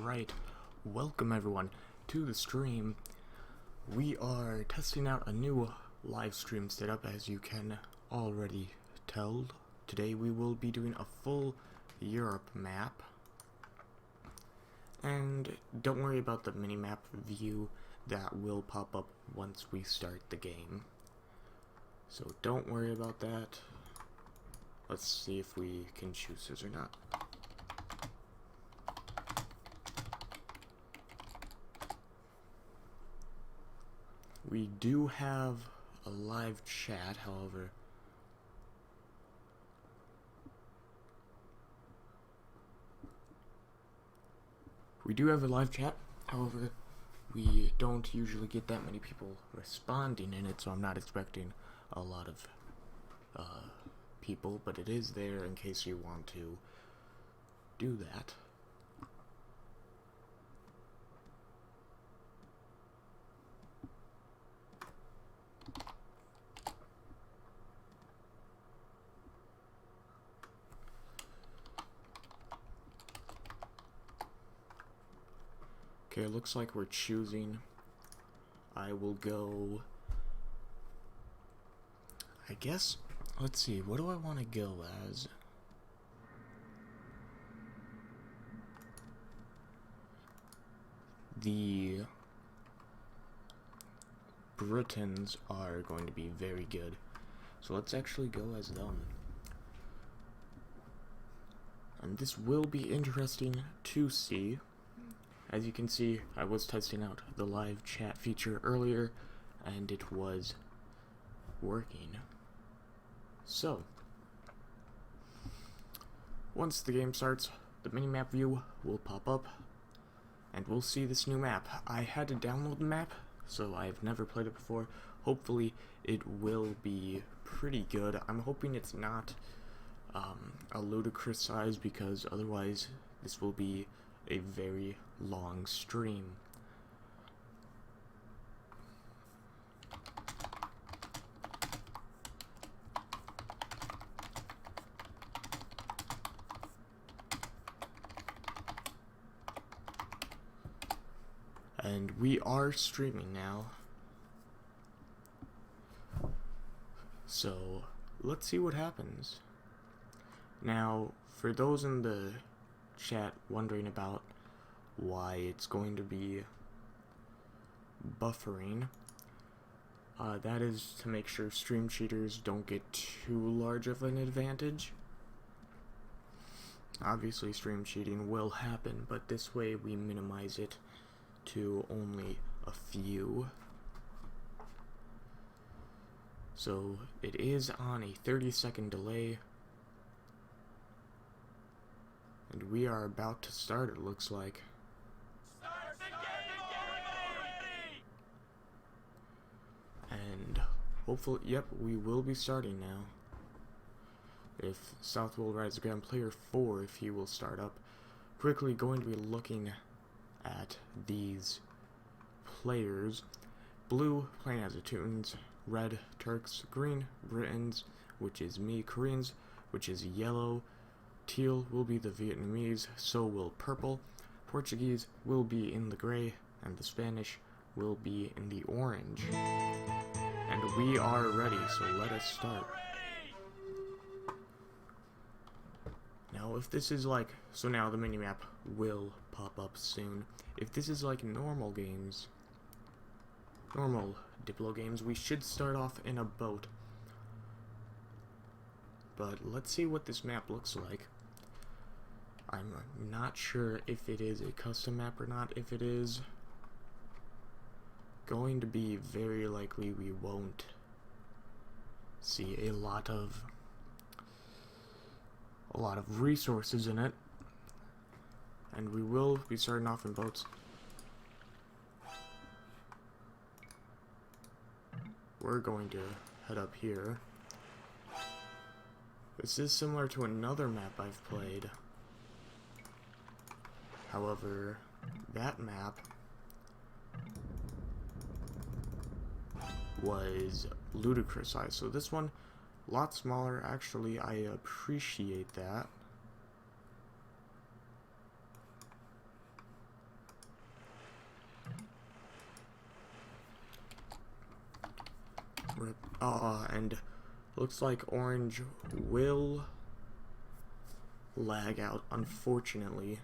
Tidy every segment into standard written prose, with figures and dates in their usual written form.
Alright, welcome everyone to the stream. We are testing out a new live stream setup, as you can already tell. Today we will be doing a full Europe map. And don't worry about the minimap view that will pop up once we start the game. So don't worry about that. Let's see if we can choose this or not. We do have a live chat, however. We don't usually get that many people responding in it, so I'm not expecting a lot of people, but it is there in case you want to do that. Okay, it looks like we're choosing. I will go, I guess, let's see, what do I want to go as? The Britons are going to be very good, so let's actually go as them. And this will be interesting to see. As you can see, I was testing out the live chat feature earlier, and it was working. So, once the game starts, the minimap view will pop up, and we'll see this new map. I had to download the map, so I've never played it before. Hopefully, it will be pretty good. I'm hoping it's not a ludicrous size, because otherwise, this will be a very long stream. And we are streaming now. So, let's see what happens. Now, for those in the chat wondering about why it's going to be buffering, that is to make sure stream cheaters don't get too large of an advantage. Obviously stream cheating will happen, but this way we minimize it to only a few. So it is on a 30-second delay, and we are about to start, it looks like. Start the game already! And hopefully, yep, we will be starting now. If South will rise again, player 4, if he will start up. Quickly going to be looking at these players. Blue, playing as a Teutons. Red, Turks. Green, Britons, which is me. Koreans, which is yellow. Teal will be the Vietnamese, so will purple. Portuguese will be in the gray, and the Spanish will be in the orange. And we are ready, so let us start. Now, if this is like, so now the minimap will pop up soon. If this is like normal games, normal Diplo games, we should start off in a boat. But let's see what this map looks like. I'm not sure if it is a custom map or not. If it is going to be, very likely we won't see a lot of resources in it, and we will be starting off in boats. We're going to head up here. This is similar to another map I've played. However, that map was ludicrous size. So this one, a lot smaller. Actually, I appreciate that. And looks like orange will lag out, unfortunately.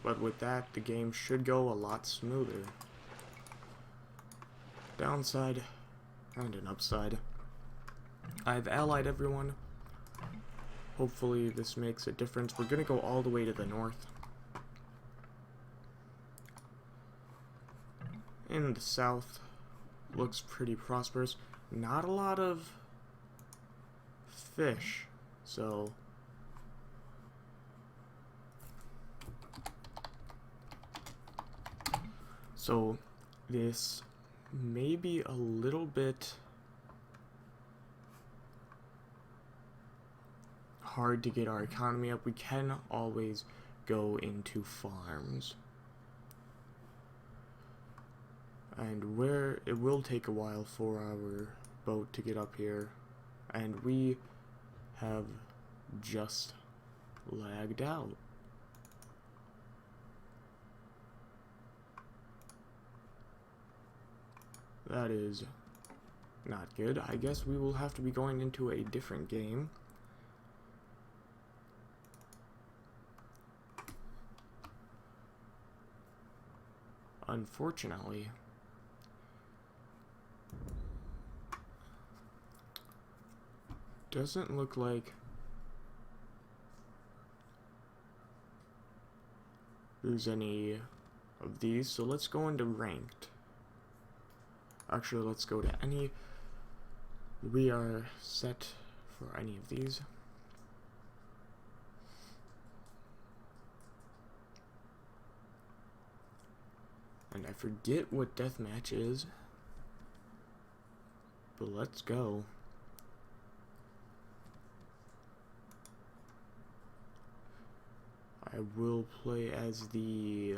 But with that, the game should go a lot smoother. Downside and an upside. I've allied everyone. Hopefully this makes a difference. We're gonna go all the way to the north. In the south, looks pretty prosperous. Not a lot of fish, so this may be a little bit hard to get our economy up. We can always go into farms. And where it will take a while for our boat to get up here, and we have just lagged out. That is not good. I guess we will have to be going into a different game. Unfortunately. Doesn't look like there's any of these, so let's go into ranked. Actually, let's go to any. We are set for any of these. And I forget what deathmatch is, but let's go. I will play as the,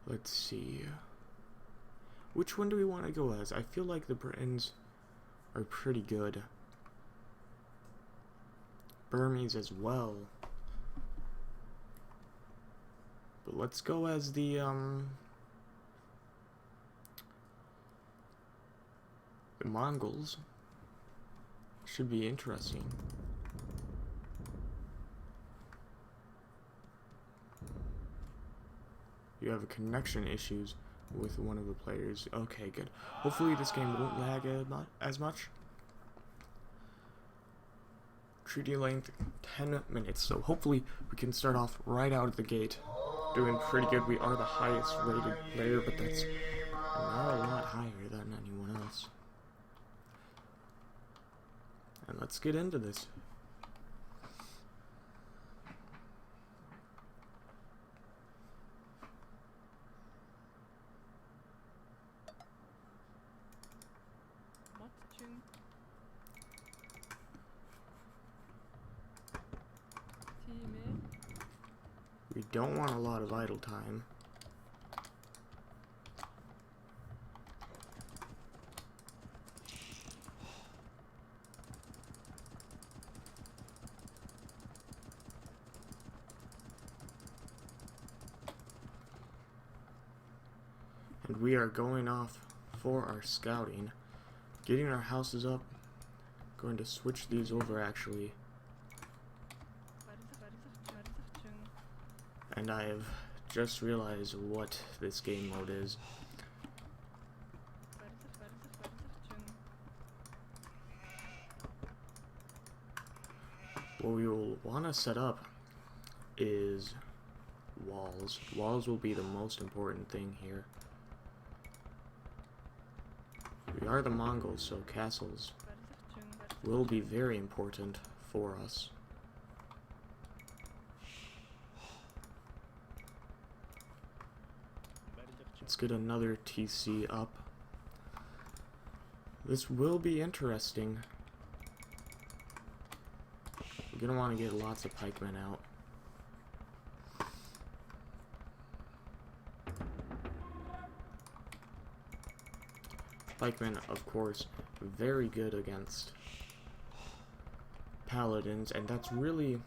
let's see, which one do we want to go as? I feel like the Britons are pretty good. Burmese as well. But let's go as the Mongols. Should be interesting. You have connection issues with one of the players. Okay, good. Hopefully this game won't lag as much. Treaty length 10 minutes, so hopefully we can start off right out of the gate doing pretty good. We are the highest rated player, but that's not a lot higher than anyone else. And let's get into this. We don't want a lot of idle time. And we are going off for our scouting, getting our houses up. Going to switch these over actually. And I have just realized what this game mode is. What we will want to set up is walls. Walls will be the most important thing here. We are the Mongols, so castles will be very important for us. Let's get another TC up. This will be interesting. We're gonna want to get lots of pikemen out. Pikemen, of course, very good against paladins, and that's really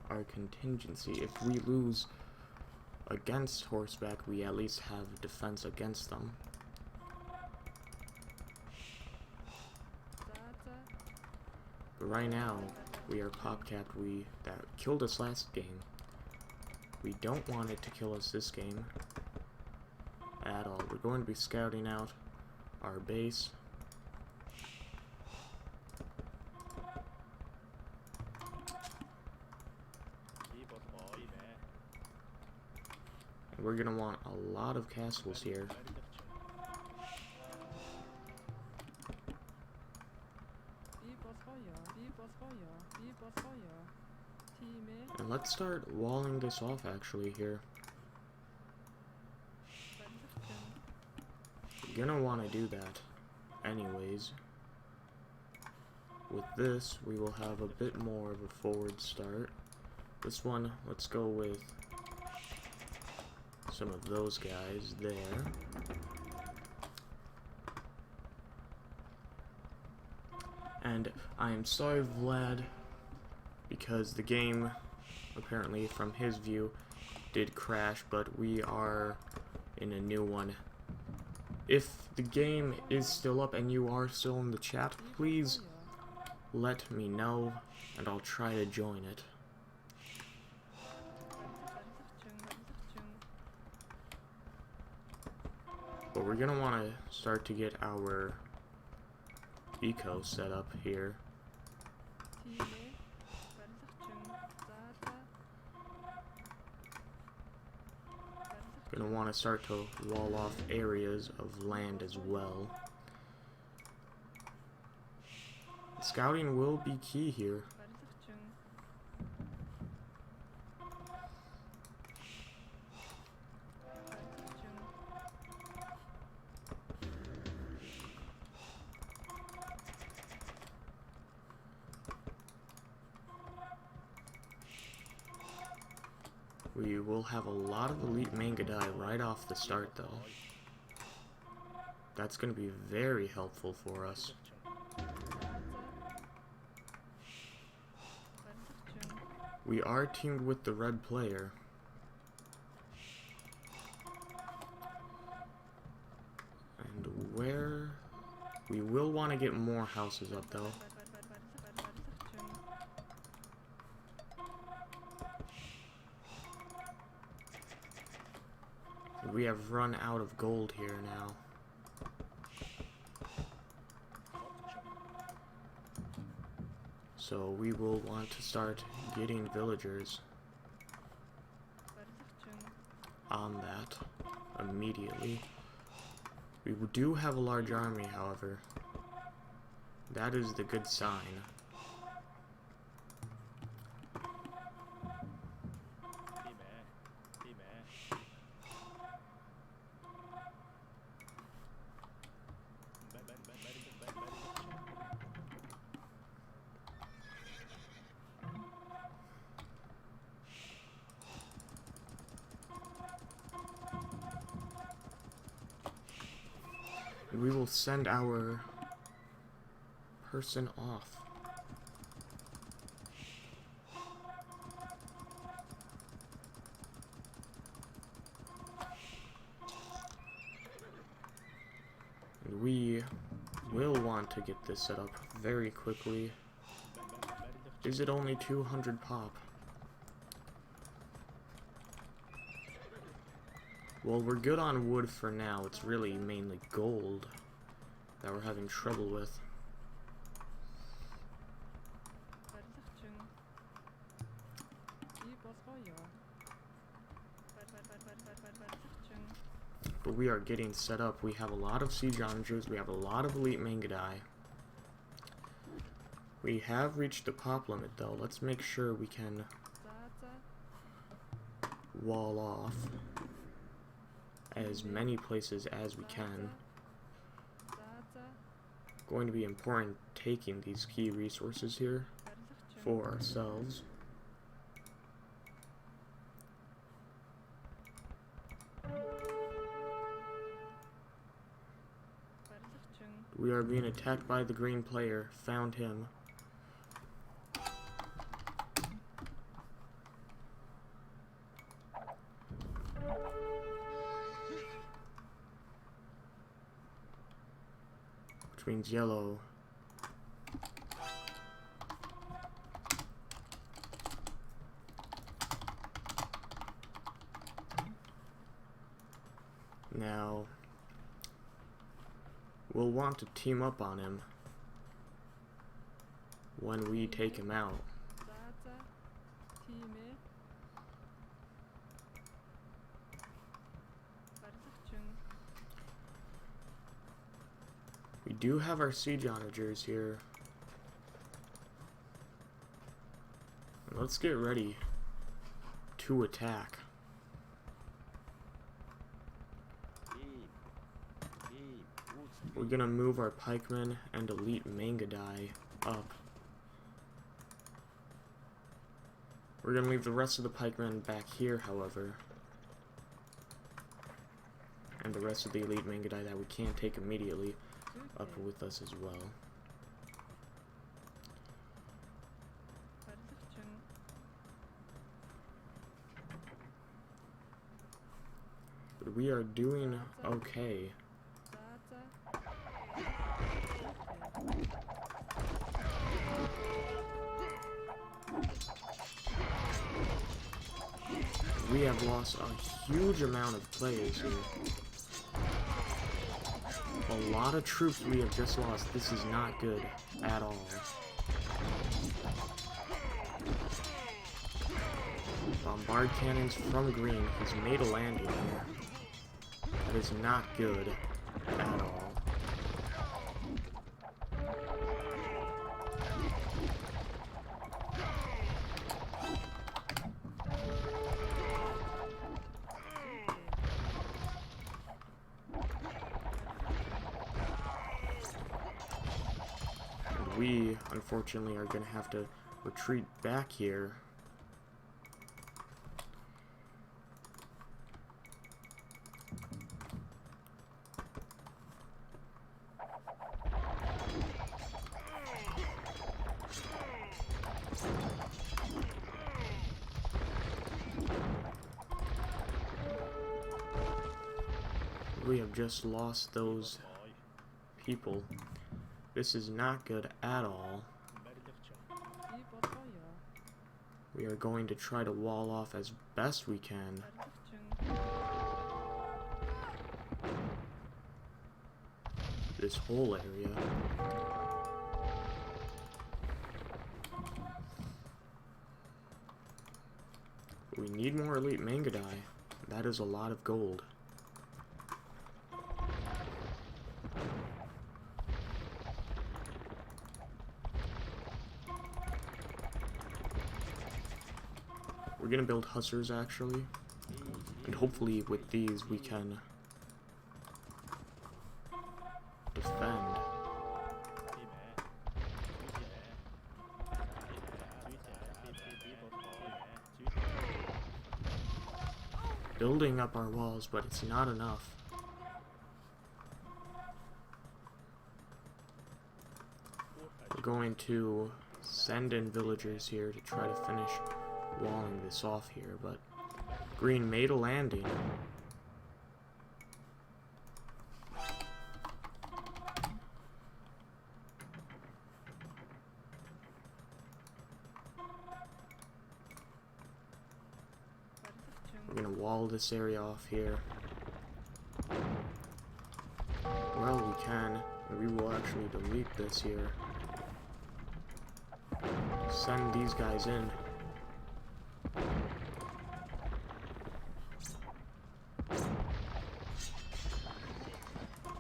our contingency. If we lose against horseback, we at least have defense against them. But right now, we are pop-capped. That killed us last game. We don't want it to kill us this game at all. We're going to be scouting out our base. And we're going to want a lot of castles here. And let's start walling this off actually here. You're gonna want to do that anyways. With this, we will have a bit more of a forward start. This one, let's go with some of those guys there. And I am sorry, Vlad, because the game, apparently from his view, did crash, but we are in a new one. If the game is still up and you are still in the chat, please let me know and I'll try to join it. But we're gonna want to start to get our eco set up here. Gonna want to start to wall off areas of land as well. Scouting will be key here. We will have a lot of elite Mangadai right off the start though. That's going to be very helpful for us. We are teamed with the red player. And where... we will want to get more houses up though. We have run out of gold here now. So we will want to start getting villagers on that immediately. We do have a large army, however. That is the good sign. We will send our person off. And we will want to get this set up very quickly. Is it only 200 pop? Well, we're good on wood for now. It's really mainly gold that we're having trouble with. But we are getting set up. We have a lot of siege onagers. We have a lot of elite Mangadai. We have reached the pop limit though. Let's make sure we can wall off as many places as we can. Going to be important taking these key resources here for ourselves. We are being attacked by the green player. Found him. which means yellow. Now, we'll want to team up on him when we take him out. We do have our siege onagers here. Let's get ready to attack. We're gonna move our pikemen and elite Mangadai up. We're gonna leave the rest of the pikemen back here, however. And the rest of the elite Mangadai that we can't take immediately up with us as well. But we are doing okay. We have lost a huge amount of players here. A lot of troops we have just lost. This is not good at all. Bombard cannons from green. He's made a landing here. That is not good at all. We, unfortunately, are going to have to retreat back here. We have just lost those people. This is not good at all. We are going to try to wall off as best we can. This whole area. We need more elite Mangadai. That is a lot of gold. We're gonna build hussars actually, and hopefully with these we can defend. Building up our walls, but it's not enough. We're going to send in villagers here to try to finish walling this off here, but green made a landing. We're gonna wall this area off here. Well, we can. We will actually delete this here. Send these guys in.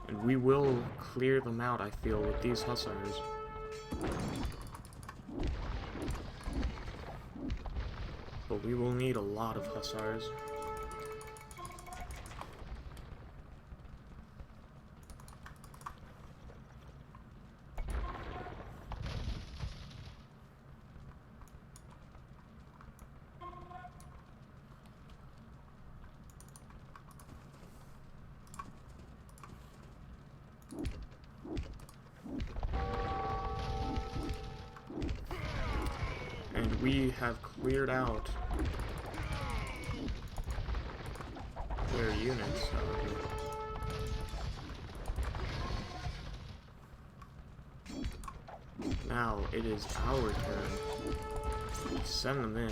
And we will clear them out, I feel, with these hussars. But we will need a lot of hussars. And we have cleared out their units. now it is our turn. Send them in.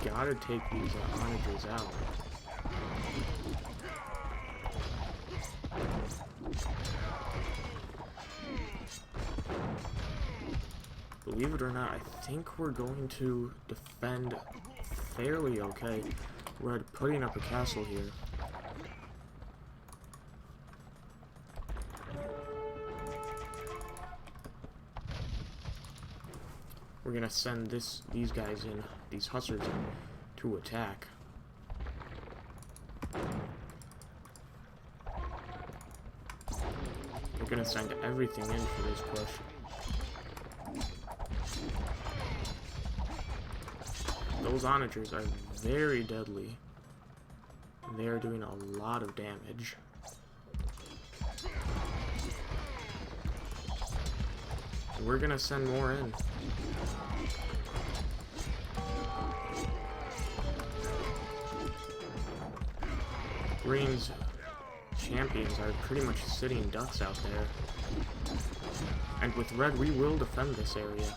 Gotta take these onagers out. Believe it or not, I think we're going to defend fairly okay. We're putting up a castle here. We're gonna send these guys in, these hussars in, to attack. We're gonna send everything in for this push. Those onagers are very deadly. They are doing a lot of damage. We're gonna send more in. Green's champions are pretty much sitting ducks out there. And with red, we will defend this area.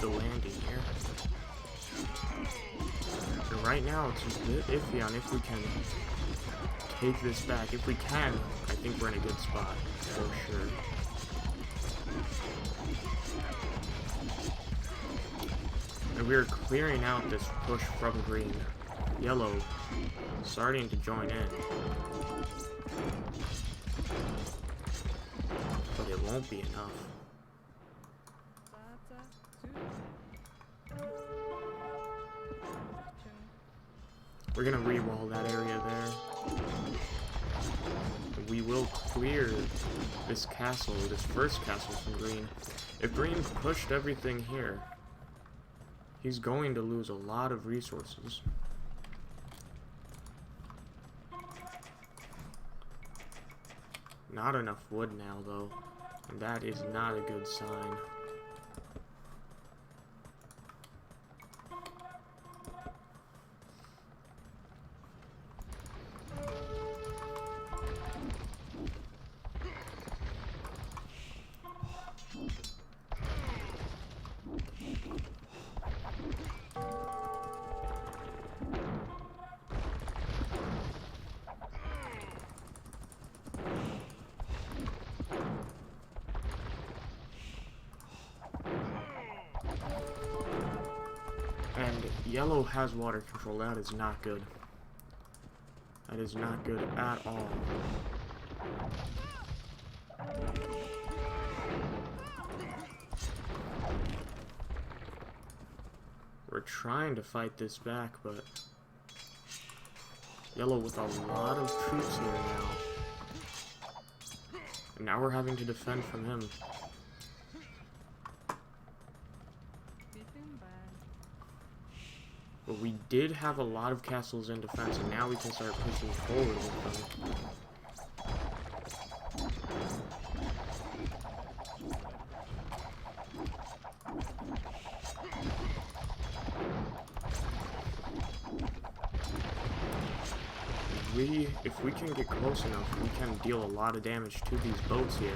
The landing here. And right now it's a bit iffy on if we can take this back. If we can, I think we're in a good spot for sure. And we're clearing out this push from green. Yellow starting to join in. But it won't be enough. We're gonna re-wall that area there. We will clear this castle, this first castle from green. If green pushed everything here, he's going to lose a lot of resources. Not enough wood now, though, and that is not a good sign. And yellow has water control. That is not good. That is not good at all. We're trying to fight this back, but yellow with a lot of troops here now. And now we're having to defend from him. But we did have a lot of castles in defense, and now we can start pushing forward with them. If we can get close enough, we can deal a lot of damage to these boats here.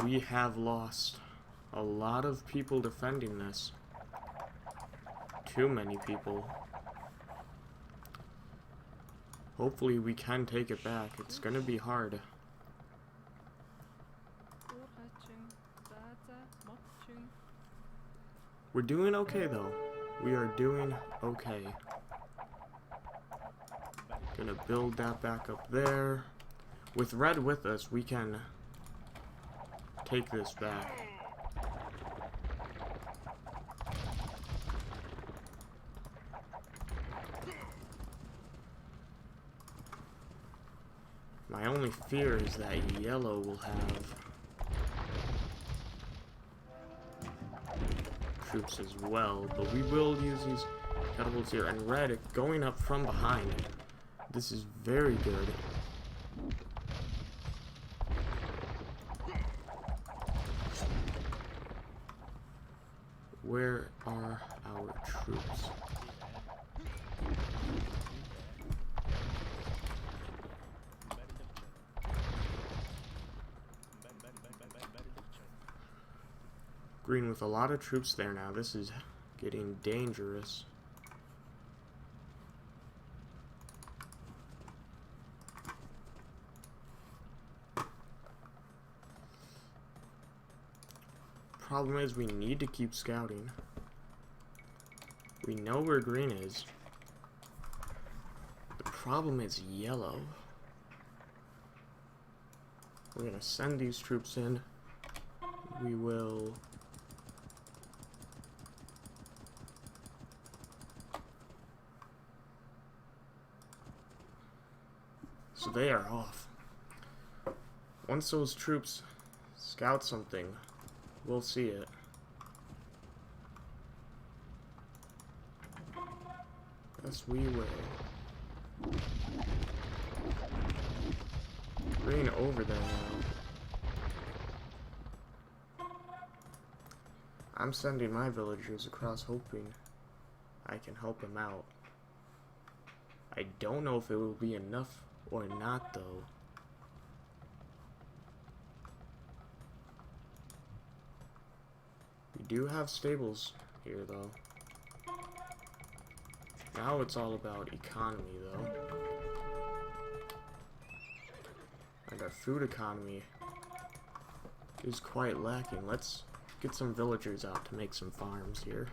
We have lost a lot of people defending this. Too many people. Hopefully we can take it back. It's gonna be hard. We're doing okay though. We are doing okay. Gonna build that back up there. With red with us, we can take this back. My only fear is that yellow will have troops as well, but we will use these catapults here. And red going up from behind. This is very good. Where are our troops? Green with a lot of troops there now. This is getting dangerous. Problem is we need to keep scouting. We know where green is. The problem is yellow. We're gonna send these troops in. We will so they are off. Once those troops scout something, we'll see it. Yes, we will. Green over there now. I'm sending my villagers across hoping I can help them out. I don't know if it will be enough or not though. We do have stables here though. Now it's all about economy though. And our food economy is quite lacking. Let's get some villagers out to make some farms here.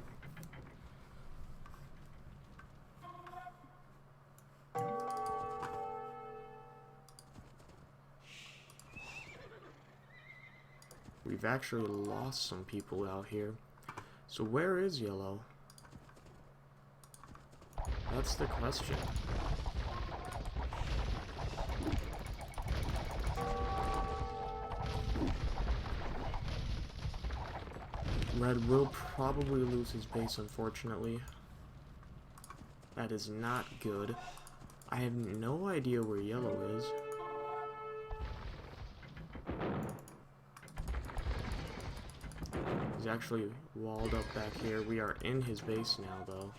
We've actually lost some people out here. So where is yellow? That's the question. Red will probably lose his base, unfortunately. That is not good. I have no idea where yellow is. He's actually walled up back here. We are in his base now, though.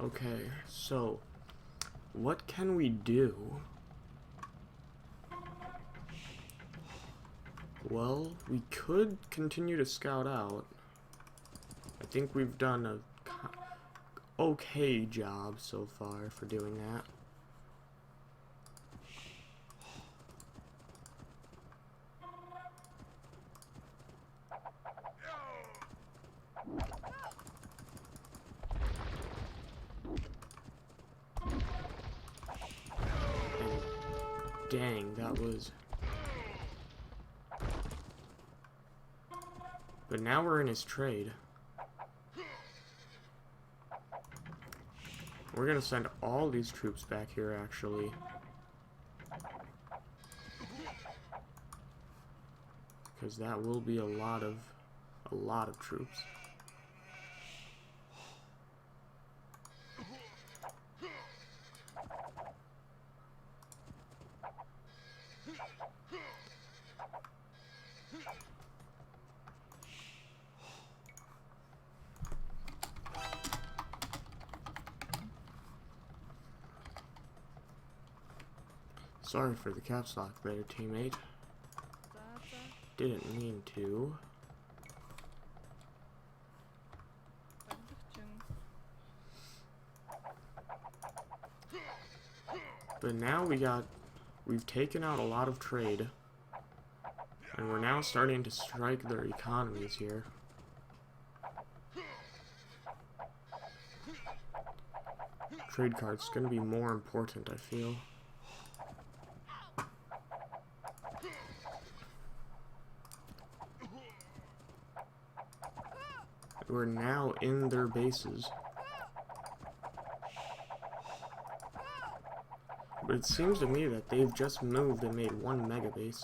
Okay, so what can we do? Well, we could continue to scout out. I think we've done a okay job so far for doing that. And dang, that was... But now we're in his trade. We're gonna send all these troops back here, actually. Because that will be a lot of troops. Sorry for the caps lock there, teammate. Didn't mean to. But now we've taken out a lot of trade. And we're now starting to strike their economies here. Trade card's gonna be more important, I feel. We're now in their bases. But it seems to me that they've just moved and made one mega base.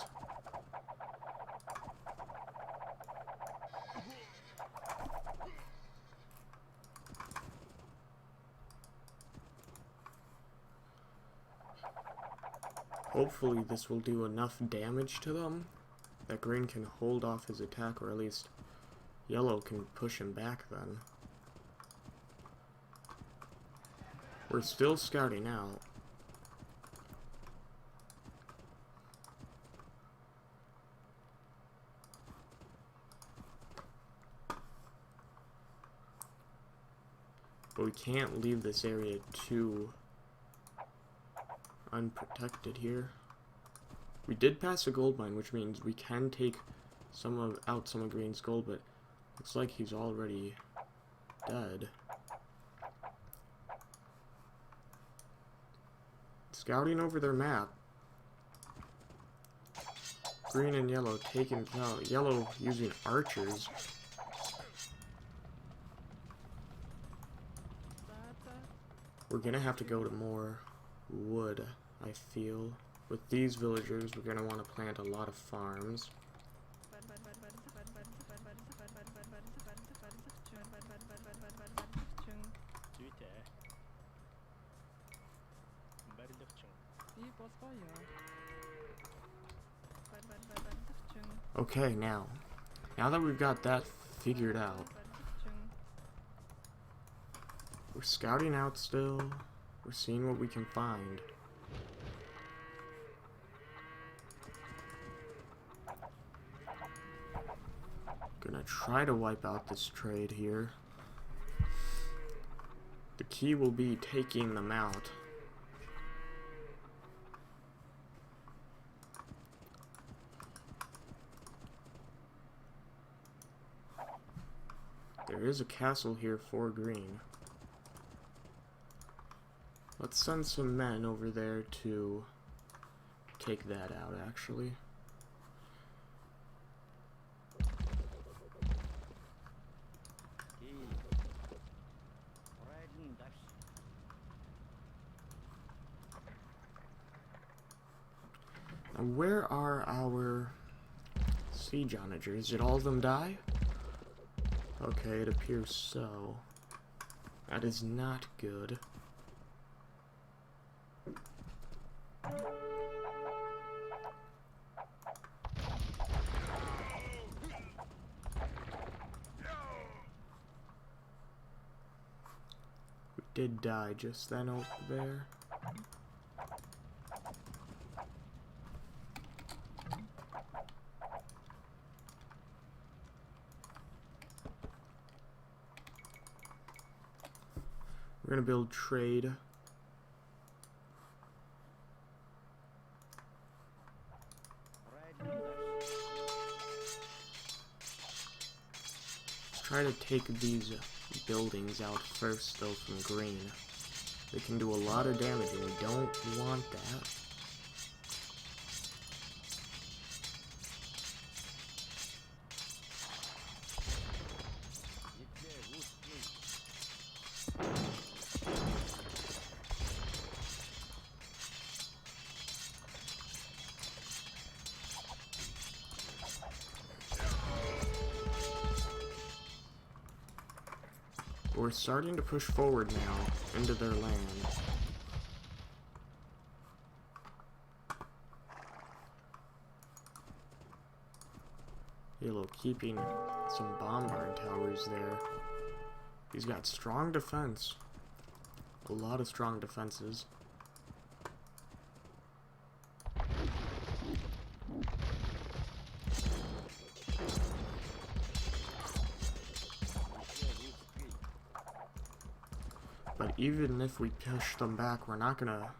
Hopefully this will do enough damage to them that green can hold off his attack, or at least yellow can push him back then. We're still scouting out. But we can't leave this area too unprotected here. We did pass a gold mine, which means we can take out some of green's gold, but looks like he's already dead. Scouting over their map. Green and yellow taking out. Yellow using archers. We're gonna have to go to more wood, I feel. With these villagers, we're gonna want to plant a lot of farms. Okay, now that we've got that figured out, we're scouting out still. We're seeing what we can find. Gonna try to wipe out this trade here. The key will be taking them out. There is a castle here for green. Let's send some men over there to take that out, actually. Now, where are our siege onagers? Did all of them die? Okay, it appears so. That is not good. We did die just then over there. We're gonna build trade. Let's try to take these buildings out first, though, from green. They can do a lot of damage, and we don't want that. We're starting to push forward now into their land. Yellow keeping some bombard towers there. He's got strong defense. A lot of strong defenses. But even if we push them back, we're not gonna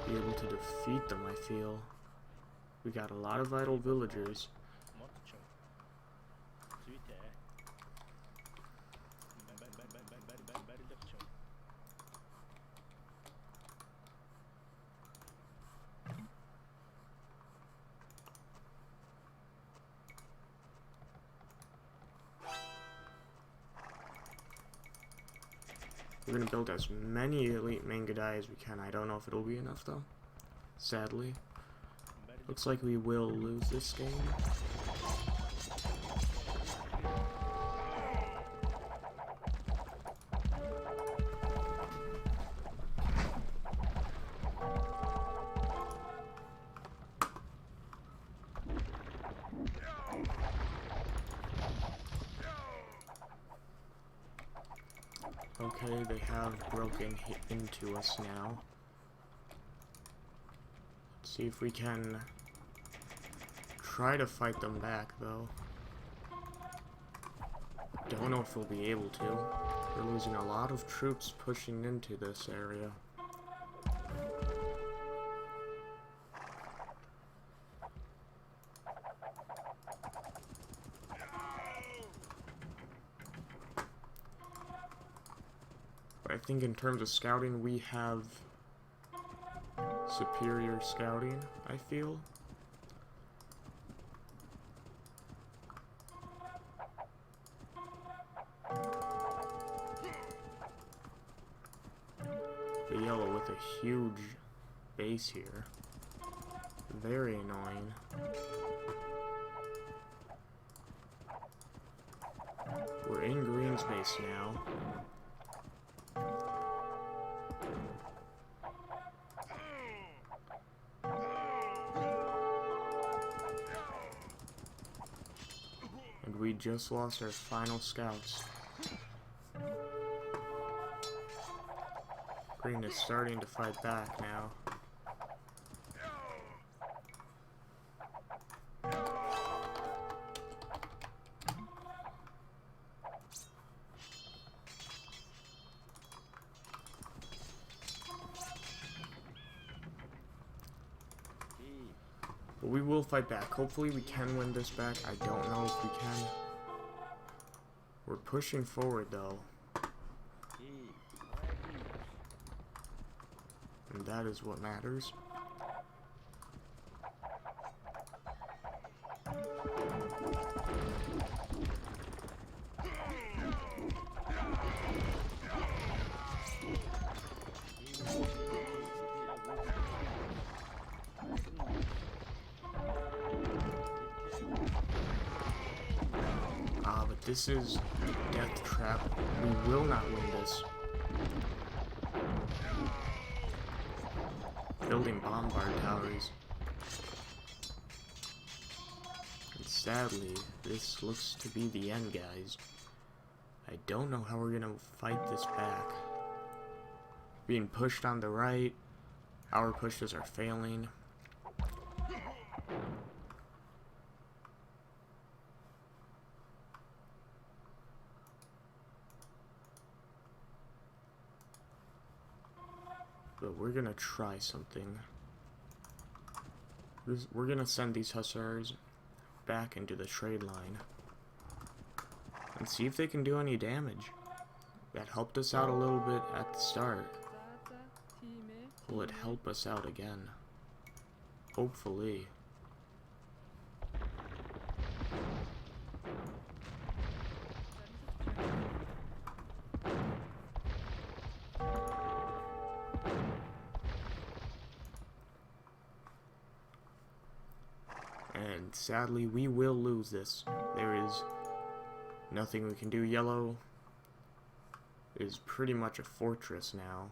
be able to defeat them, I feel. We got a lot of vital villagers. We're gonna build as many elite Mangadai as we can. I don't know if it'll be enough though. Sadly. Looks like we will lose this game. Okay, they have broken into us now. Let's see if we can try to fight them back, though. Don't know if we'll be able to. We're losing a lot of troops pushing into this area. I think in terms of scouting, we have superior scouting, I feel. The yellow with a huge base here. Very annoying. We're in green space now. And we just lost our final scouts. Green is starting to fight back now. But we will fight back. Hopefully we can win this back. I don't know if we can. We're pushing forward though. And that is what matters. But this is death trap. We will not win this. Building bombard towers. And sadly, this looks to be the end, guys. I don't know how we're gonna fight this back. Being pushed on the right. Our pushes are failing. But we're gonna try something. We're gonna send these hussars back into the trade line and see if they can do any damage. That helped us out a little bit at the start. Will it help us out again? Hopefully. And sadly, we will lose this. There is nothing we can do. Yellow is pretty much a fortress now.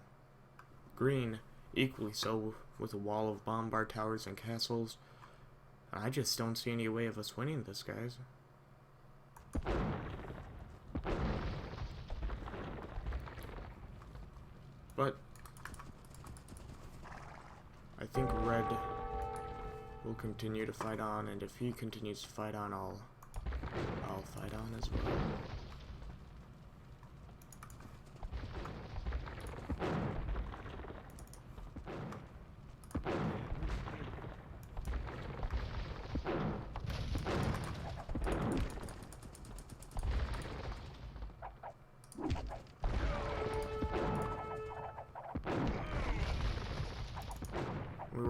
Green, equally so, with a wall of bombard towers and castles. I just don't see any way of us winning this, guys. But I think red will continue to fight on, and if he continues to fight on, I'll fight on as well.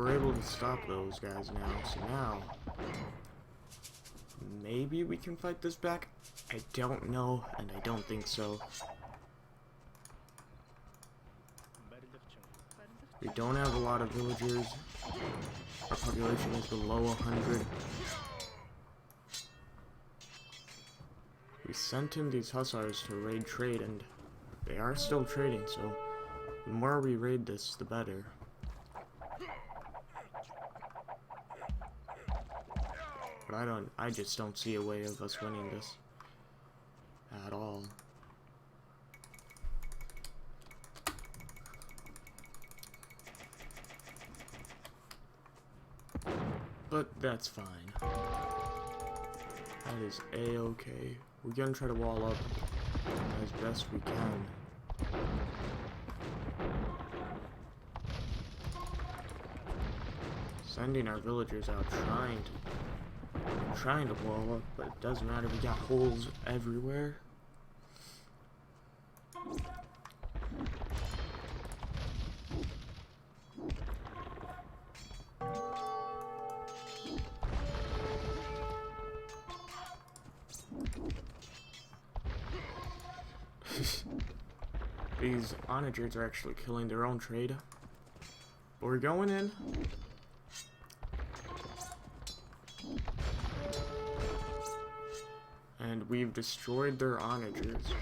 we're able to stop those guys now, so now maybe we can fight this back? I don't know, and I don't think so. We don't have a lot of villagers. Our population is below 100. We sent in these hussars to raid trade, and they are still trading, so the more we raid this, the better. But I just don't see a way of us winning this at all. But that's fine. That is A-okay. We're gonna try to wall up as best we can. Sending our villagers out trying to wall up, but it doesn't matter, we got holes everywhere. These onagers are actually killing their own trade. But we're going in. And we've destroyed their onagers.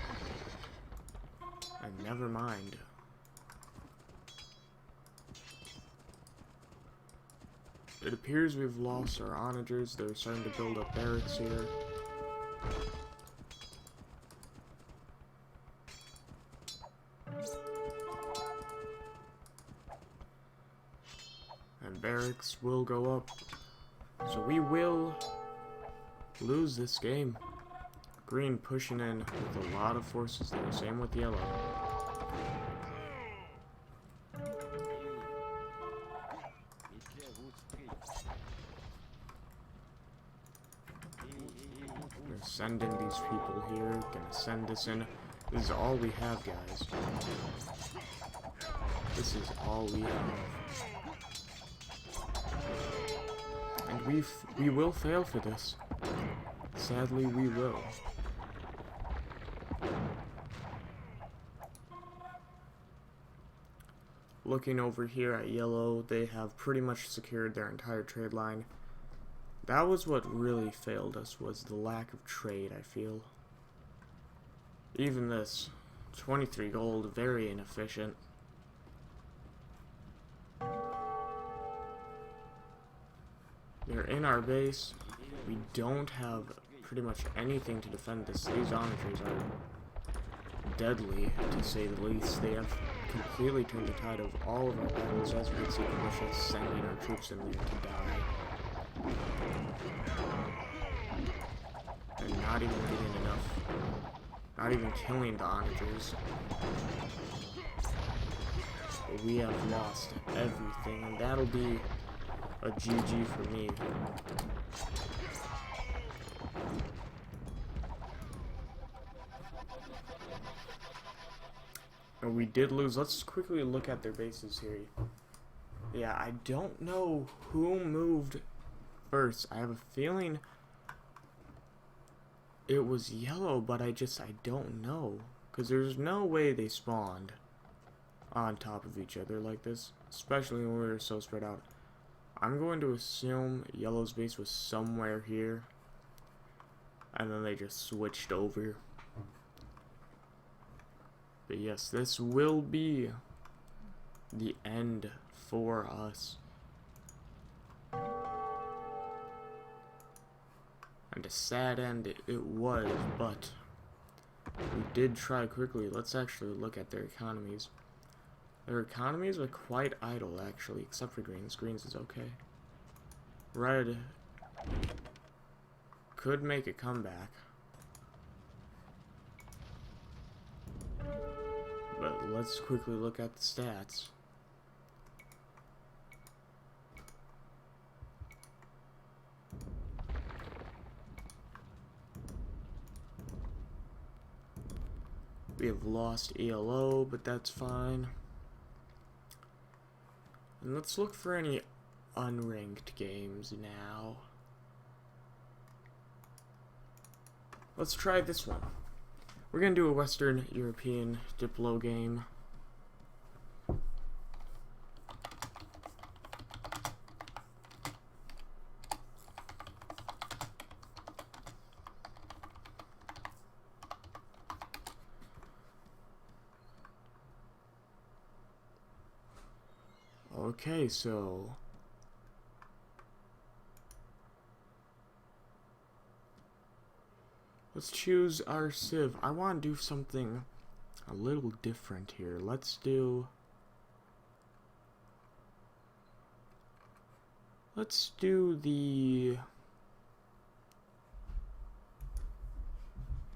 And never mind. It appears we've lost our onagers. They're starting to build up barracks here. And barracks will go up. So we will lose this game. Green pushing in with a lot of forces there. Same with yellow. We're sending these people here. Gonna send this in. This is all we have, guys. This is all we have. And we will fail for this. Sadly, we will. Looking over here at yellow, they have pretty much secured their entire trade line. That was what really failed us, was the lack of trade, I feel. Even this, 23 gold, very inefficient. They're in our base. We don't have pretty much anything to defend this. These onagers are deadly, to say the least. They have completely turned the tide of all of our battles, as we can see Militia sending our troops in there to die. And not even getting enough. Not even killing the onagers. But we have lost everything, and that'll be a GG for me. And we did lose. Let's quickly look at their bases here. Yeah, I don't know who moved first. I have a feeling it was yellow, but I don't know. Because there's no way they spawned on top of each other like this, especially when we were so spread out. I'm going to assume yellow's base was somewhere here, and then they just switched over. But yes, this will be the end for us. And a sad end it was, but we did try quickly. Let's actually look at their economies. Their economies are quite idle, actually, except for Green's. Green's is okay. Red could make a comeback. But let's quickly look at the stats. We have lost ELO, but that's fine. And let's look for any unranked games now. Let's try this one. We're gonna do a Western European Diplo game. Okay, so let's choose our Civ. I want to do something a little different here. Let's do the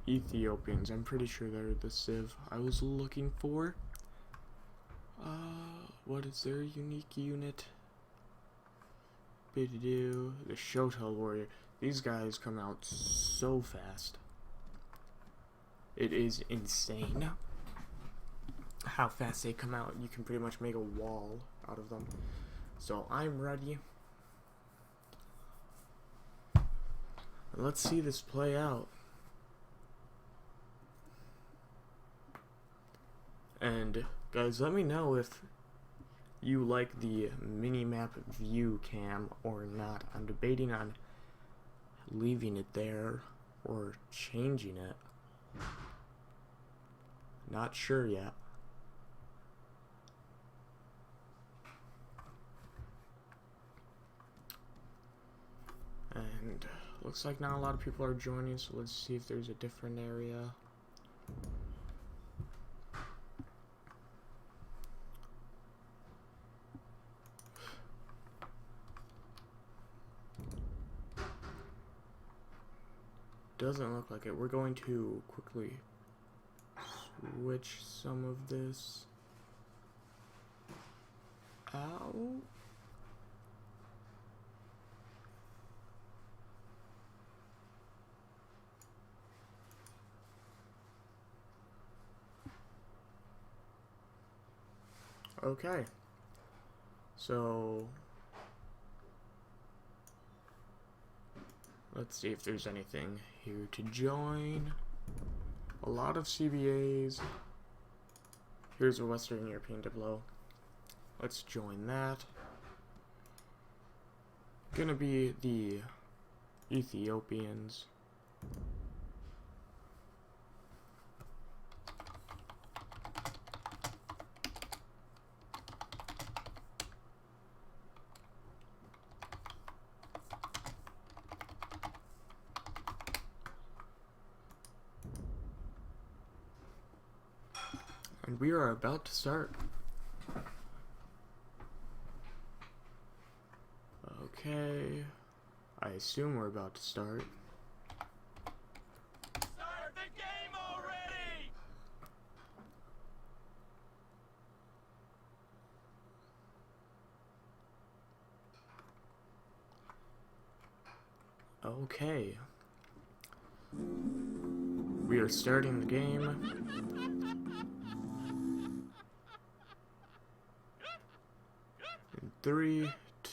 Ethiopians. I'm pretty sure they're the Civ I was looking for. What is their unique unit? The Shotel Warrior. These guys come out so fast. It is insane how fast they come out. You can pretty much make a wall out of them. So I'm ready. Let's see this play out. And guys, let me know if you like the mini-map view cam or not. I'm debating on leaving it there or changing it. Not sure yet. And looks like not a lot of people are joining, so let's see if there's a different area. Doesn't look like it. We're going to quickly switch some of this out. Okay. So let's see if there's anything here to join. A lot of CBAs. Here's a Western European Diplo. Let's join that. Gonna be the Ethiopians. And we are about to start. Okay. I assume we're about to start. Start the game already! Okay. We are starting the game. In 3,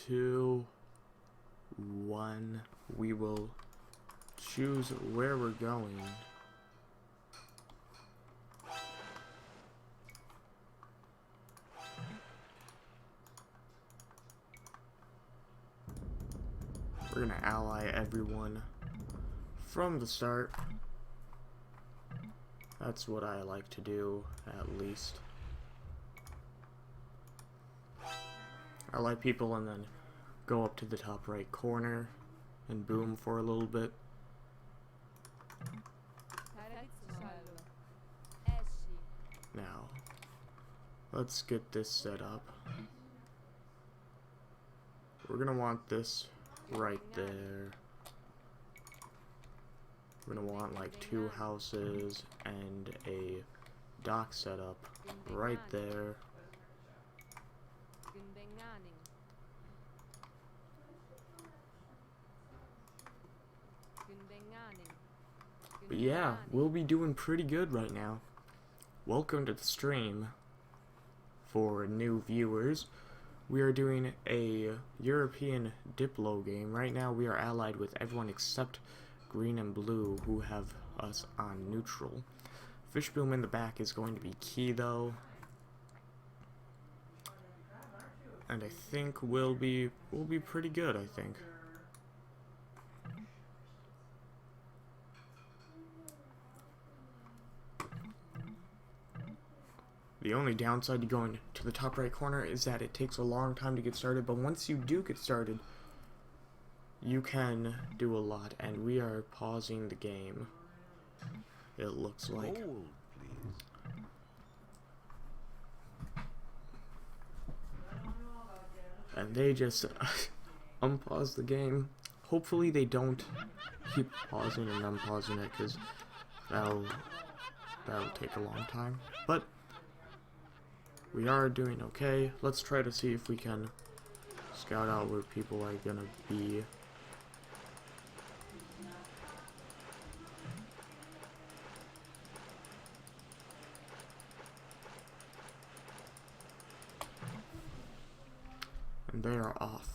2, 1. We will choose where we're going. We're gonna ally everyone from the start. That's what I like to do, at least. I like people and then go up to the top right corner and boom for a little bit. Now, let's get this set up. We're gonna want this right there. We're gonna want like 2 houses and a dock setup right there. But yeah, we'll be doing pretty good right now. Welcome to the stream for new viewers. We are doing a European Diplo game. Right now we are allied with everyone except green and blue, who have us on neutral. Fishboom in the back is going to be key though. And I think we'll be pretty good, I think. The only downside to going to the top right corner is that it takes a long time to get started, but once you do get started, you can do a lot, and we are pausing the game, it looks like. Gold, please. And they just unpause the game. Hopefully they don't keep pausing and unpausing it, because that'll take a long time. But we are doing okay. Let's try to see if we can scout out where people are gonna be. And they are off.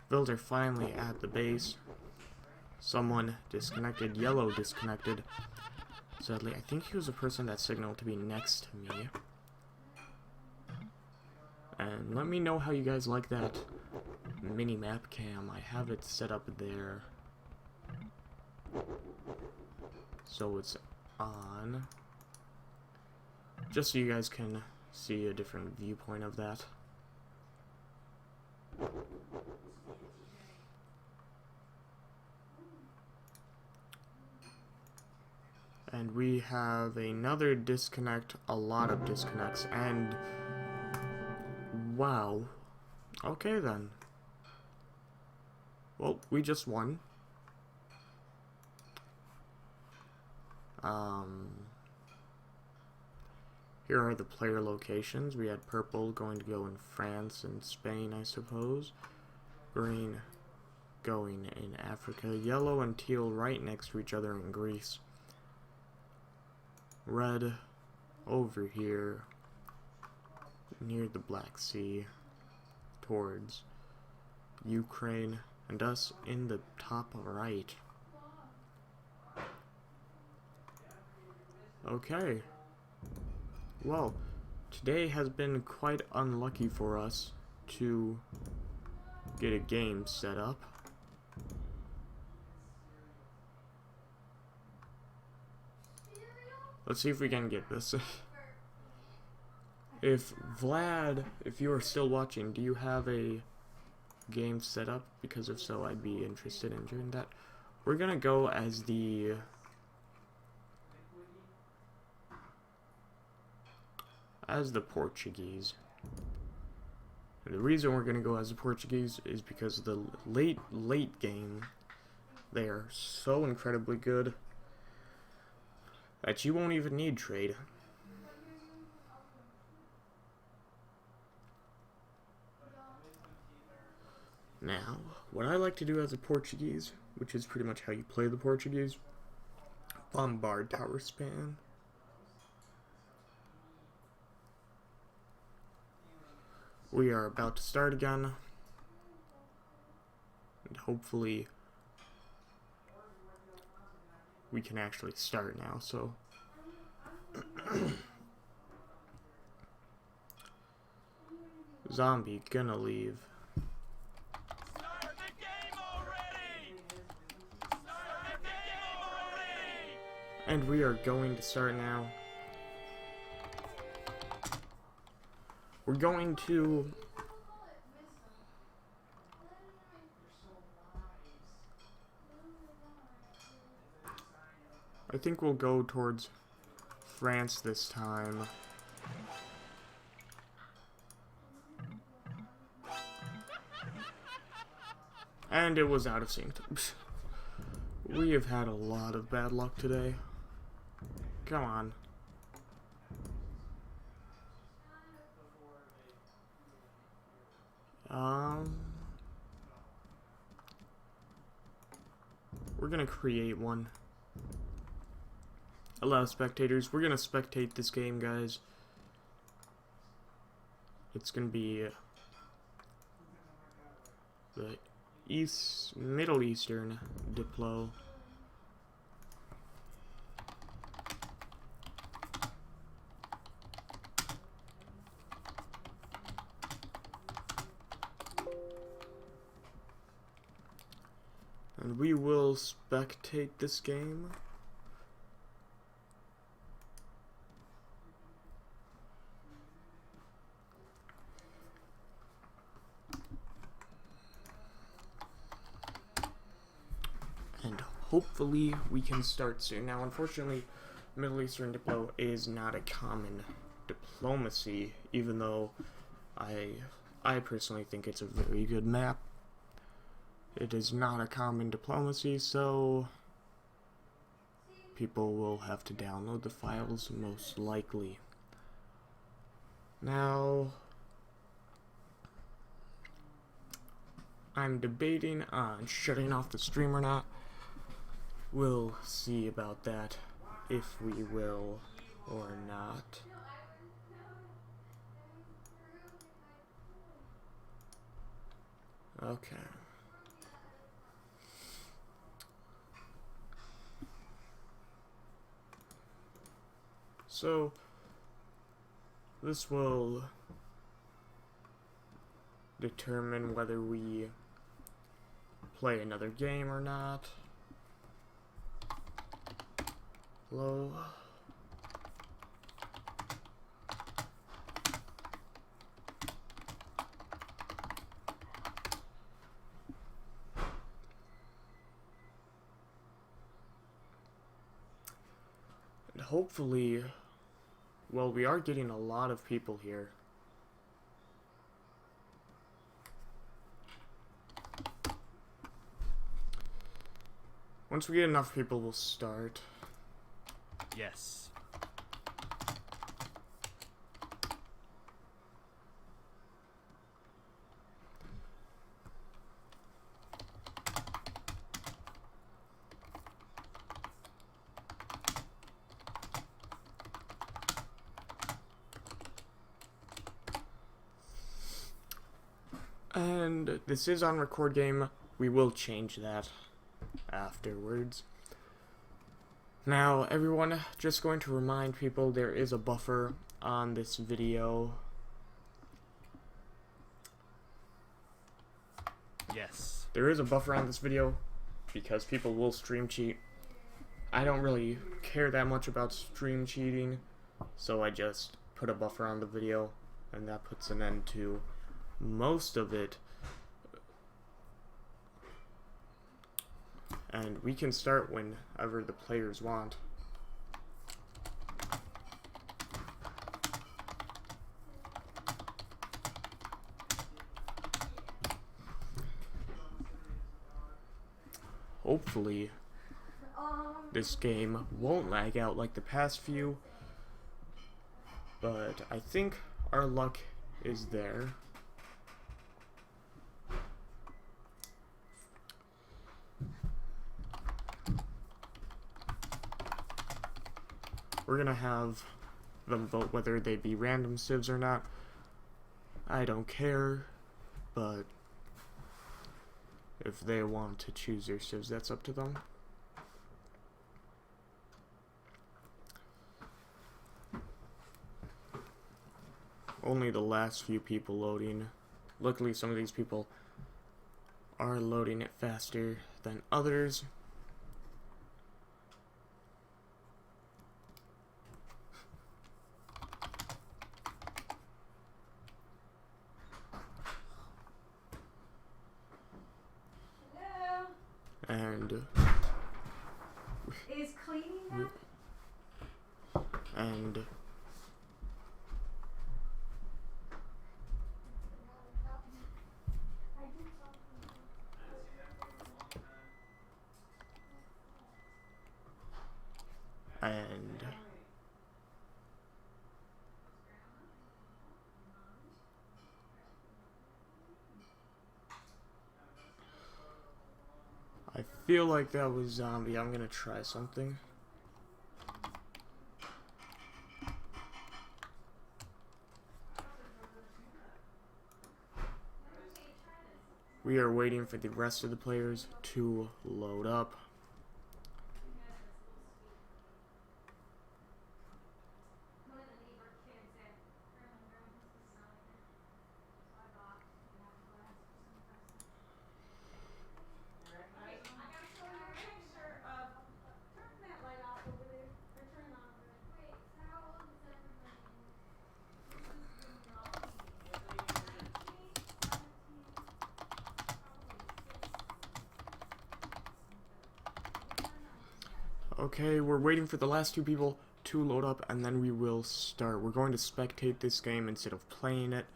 Builder finally at the base. Someone disconnected. Yellow disconnected. Sadly, I think he was a person that signaled to be next to me. And let me know how you guys like that mini-map cam. I have it set up there. So it's on. Just so you guys can see a different viewpoint of that. And we have another disconnect, a lot of disconnects, and wow. Okay then. Well, we just won. Here are the player locations. We had purple going to go in France and Spain, I suppose. Green going in Africa. Yellow and teal right next to each other in Greece. Red over here near the Black Sea towards Ukraine, and us in the top right. Okay. Well, today has been quite unlucky for us to get a game set up. Let's see if we can get this. If Vlad, if you are still watching, do you have a game set up? Because if so, I'd be interested in doing that. We're gonna go as the Portuguese. And the reason we're gonna go as the Portuguese is because of the late game. They are so incredibly good that you won't even need trade. Now, what I like to do as a Portuguese, which is pretty much how you play the Portuguese, bombard tower span. We are about to start again, and hopefully we can actually start now, so zombie gonna leave. Start the game already! Start the game already! And we are going to start now. We're going to I think we'll go towards France this time. And it was out of sync. We have had a lot of bad luck today. Come on. We're gonna create one. allow spectators. We're gonna spectate this game, guys. It's gonna be the Middle Eastern Diplo. And we will spectate this game. And hopefully we can start soon. Now, unfortunately, Middle Eastern Diplo is not a common diplomacy, even though I personally think it's a very good map. It is not a common diplomacy, so people will have to download the files most likely. Now, I'm debating on shutting off the stream or not. We'll see about that, if we will or not. Okay. So, this will determine whether we play another game or not. Hello. And hopefully, well, we are getting a lot of people here. Once we get enough people, we'll start. Yes. And this is on record game. We will change that afterwards. Now, everyone, just going to remind people there is a buffer on this video. Yes. There is a buffer on this video because people will stream cheat. I don't really care that much about stream cheating, so I just put a buffer on the video, and that puts an end to most of it. And we can start whenever the players want. Hopefully, this game won't lag out like the past few, but I think our luck is there. We're gonna have them vote whether they be random civs or not. I don't care, but if they want to choose their civs, that's up to them. Only the last few people loading. Luckily, some of these people are loading it faster than others. And is cleaning that? and and I feel like that was zombie. I'm gonna try something. we are waiting for the rest of the players to load up. Okay, we're waiting for the last two people to load up, and then we will start. We're going to spectate this game instead of playing it.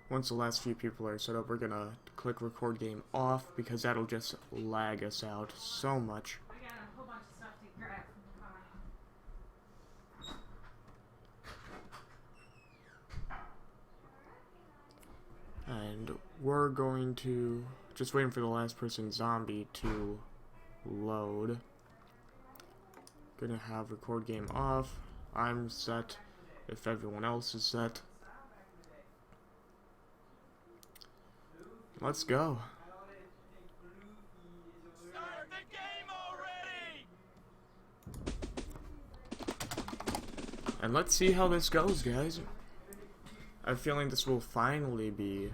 Once the last few people are set up, we're gonna click record game off because that'll just lag us out so much. I got a whole bunch of stuff to grab from the car. And we're going to just waiting for the last person zombie to load. Gonna have record game off. I'm set if everyone else is set. Let's go. Start the game already! And let's see how this goes, guys. I have a feeling this will finally be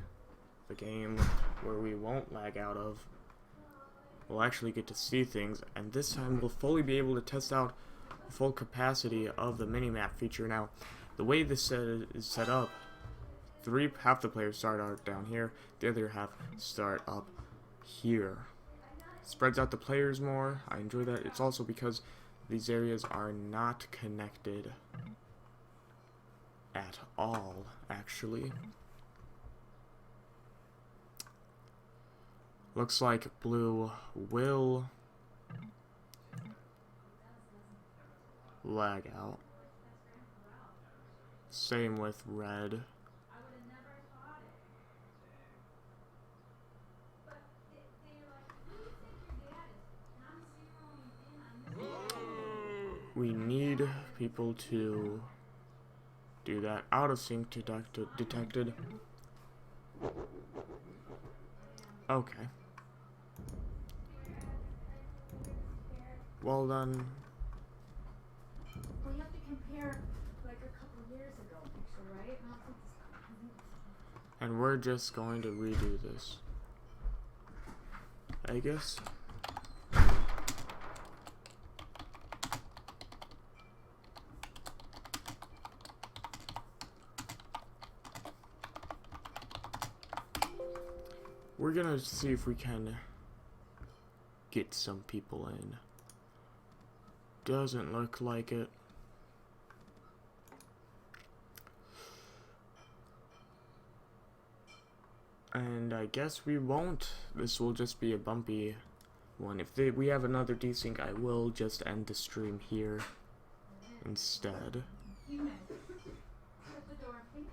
the game where we won't lag out of. We'll actually get to see things, and this time we'll fully be able to test out the full capacity of the minimap feature. Now, the way this is set up, half the players start out down here, the other half start up here. Spreads out the players more. I enjoy that. It's also because these areas are not connected at all, actually. Looks like blue will lag out. Same with red. We need people to do that. Out of sync detected. Okay. Well done. We have to compare like a couple years ago picture, right? Not since And we're just going to redo this, I guess. We're gonna see if we can get some people in. Doesn't look like it. And I guess we won't. This will just be a bumpy one. If we have another desync, I will just end the stream here instead. human. Shut the door, please.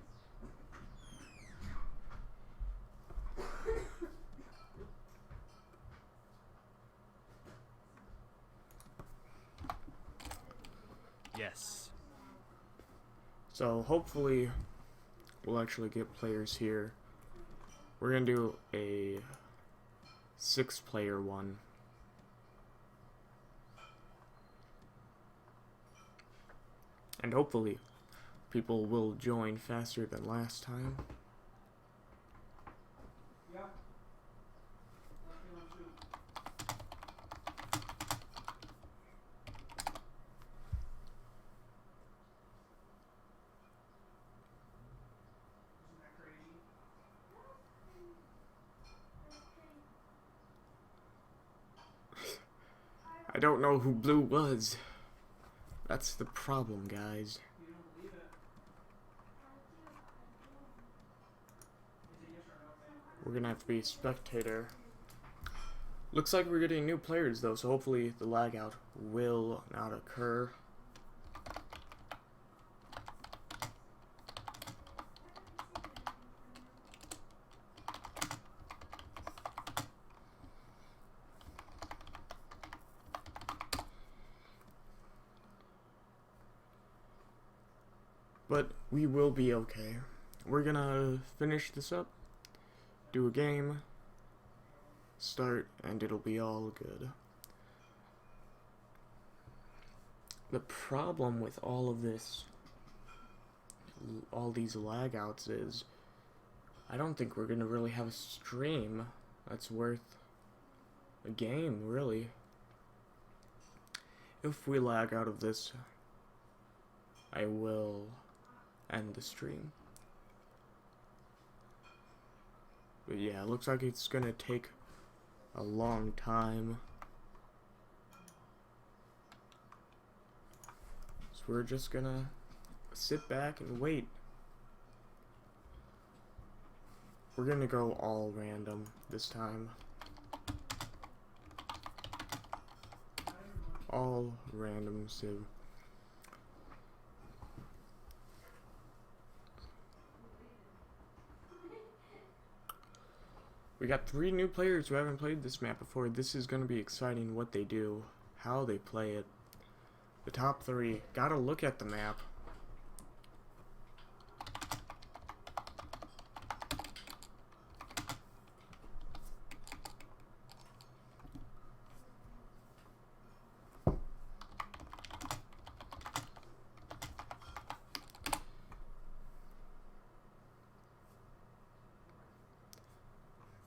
Yes. So hopefully we'll actually get players here. We're gonna do a 6-player one. And hopefully people will join faster than last time. I don't know who blue was. That's the problem, guys. We're gonna have to be spectator. Looks like we're getting new players though, so hopefully the lag out will not occur. But we will be okay. We're gonna finish this up, do a game, start, and it'll be all good. The problem with all of this, all these lag outs, is I don't think we're gonna really have a stream that's worth a game, really. If we lag out of this, I will end the stream. But yeah, it looks like it's gonna take a long time. So we're just gonna sit back and wait. We're gonna go all random this time. All random civ. We got 3 new players who haven't played this map before. This is gonna be exciting, what they do, how they play it. The top 3. Gotta look at the map.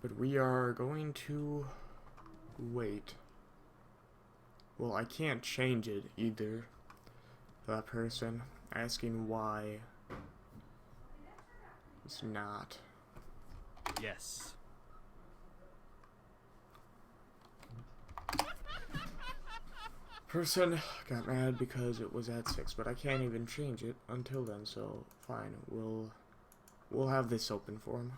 But we are going to wait. Well, I can't change it either. That person asking why it's not. Yes. Person got mad because it was at 6, but I can't even change it until then, so fine. We'll have this open for him.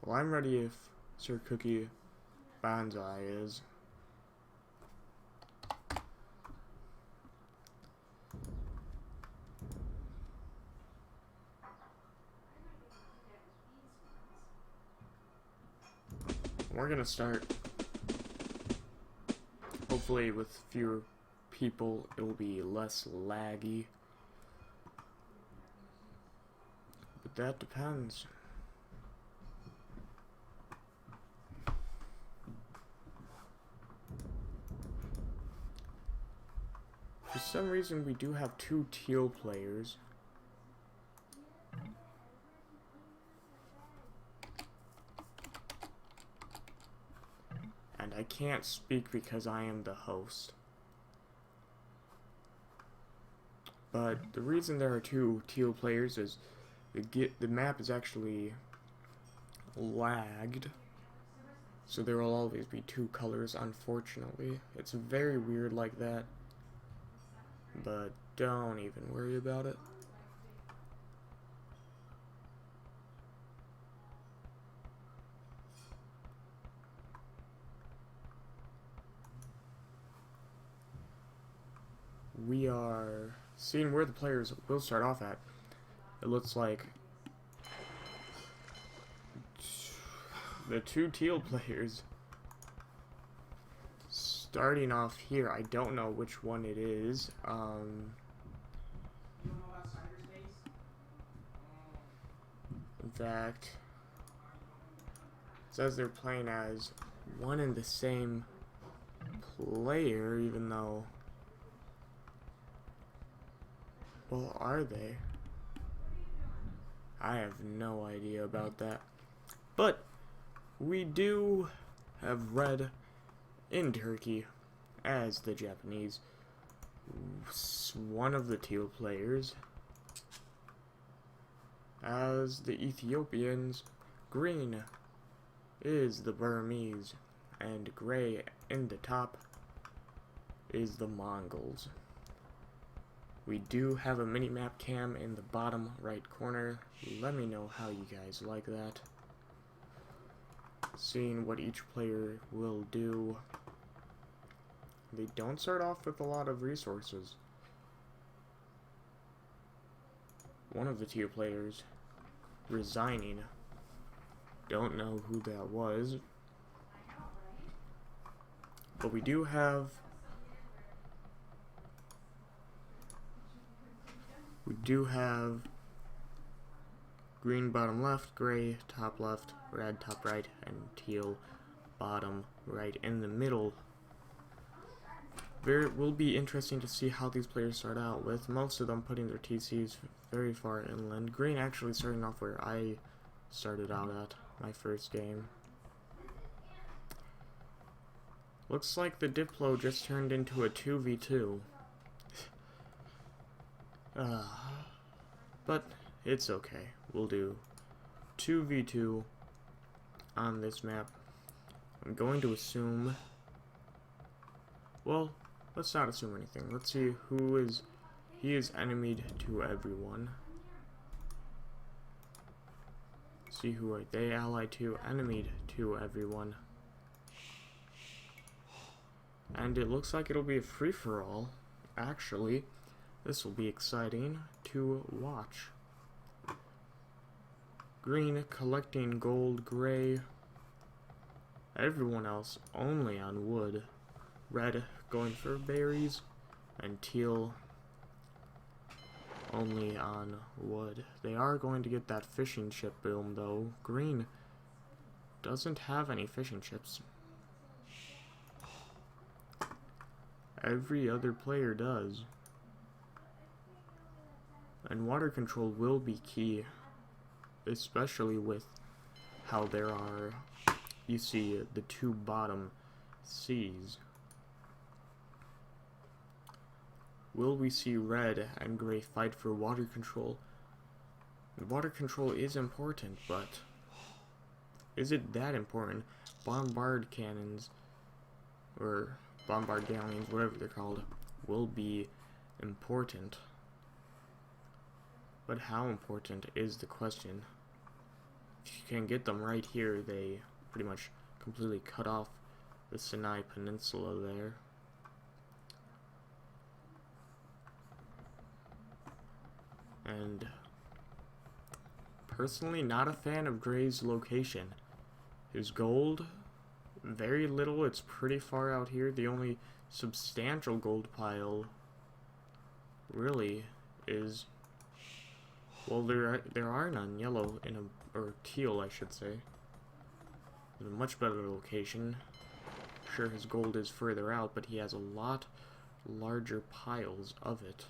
Well, I'm ready if Sir Cookie Banzai is. We're gonna start. Hopefully with fewer people it will be less laggy. But that depends. For some reason we do have 2 teal players. And I can't speak because I am the host. But the reason there are 2 teal players is the map is actually lagged. So there will always be 2 colors, unfortunately. It's very weird like that. But don't even worry about it. We are seeing where the players will start off at. It looks like the 2 teal players starting off here. I don't know which one it is. In fact, it says they're playing as one and the same player, even though, well, are they? I have no idea about that. But we do have red in Turkey as the Japanese. One of the teal players as the Ethiopians. Green is the Burmese, and gray in the top is the Mongols. We do have a mini-map cam in the bottom right corner. Let me know how you guys like that. Seeing what each player will do. They don't start off with a lot of resources. One of the two players resigning. Don't know who that was. But we do have green bottom left, gray top left, red top right, and teal bottom right in the middle. It will be interesting to see how these players start out, with most of them putting their TCs very far inland. Green actually starting off where I started out at my first game. Looks like the Diplo just turned into a 2v2. But it's okay. We'll do 2v2 on this map. I'm going to assume... Well, let's not assume anything. Let's see who is... He is enemied to everyone. See who are they allied to? Enemied to everyone. And it looks like it'll be a free-for-all. Actually, this will be exciting to watch. Green collecting gold, gray. Everyone else only on wood. Red going for berries, and teal only on wood. They are going to get that fishing ship boom though. Green doesn't have any fishing ships. Every other player does. And water control will be key, especially with how there are, you see, the two bottom seas. Will we see red and gray fight for water control? Water control is important, but is it that important? Bombard cannons, or bombard galleons, whatever they're called, will be important. But how important is the question? If you can get them right here, they pretty much completely cut off the Sinai Peninsula there. And personally not a fan of Gray's location. His gold, very little, it's pretty far out here. The only substantial gold pile really is, well, there are none. Yellow or teal, I should say. In a much better location. Sure, his gold is further out, but he has a lot larger piles of it.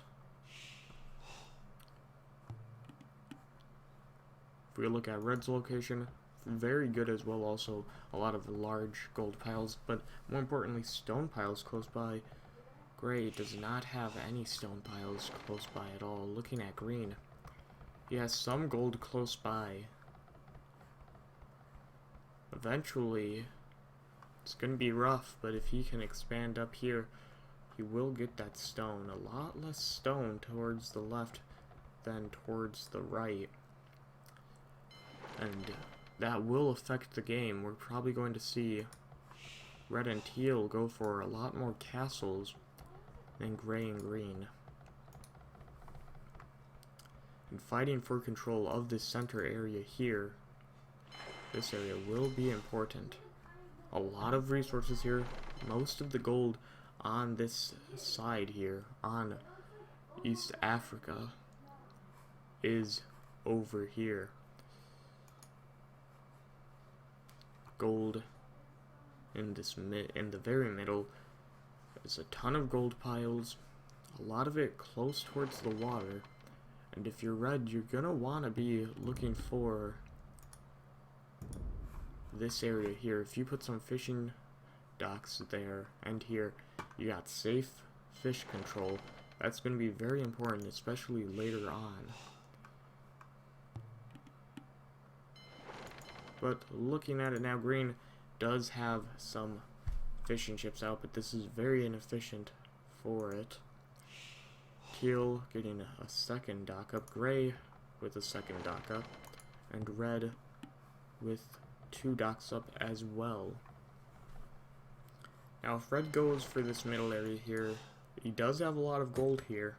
If we look at red's location, very good as well. Also, a lot of large gold piles, but more importantly, stone piles close by. Gray does not have any stone piles close by at all. Looking at green, he has some gold close by. Eventually, it's going to be rough, but if he can expand up here, he will get that stone. A lot less stone towards the left than towards the right. And that will affect the game. We're probably going to see red and teal go for a lot more castles than gray and green. And fighting for control of this center area here, this area will be important. A lot of resources here. Most of the gold on this side here, on East Africa, is over here. Gold in the very middle. There's a ton of gold piles, a lot of it close towards the water, and if you're red, you're gonna want to be looking for this area here. If you put some fishing docks there and here, you got safe fish control. That's going to be very important, especially later on. But looking at it now, green does have some fishing ships out, but this is very inefficient for it. Teal getting a second dock up, gray with a second dock up, and red with 2 docks up as well. Now if red goes for this middle area here, he does have a lot of gold here.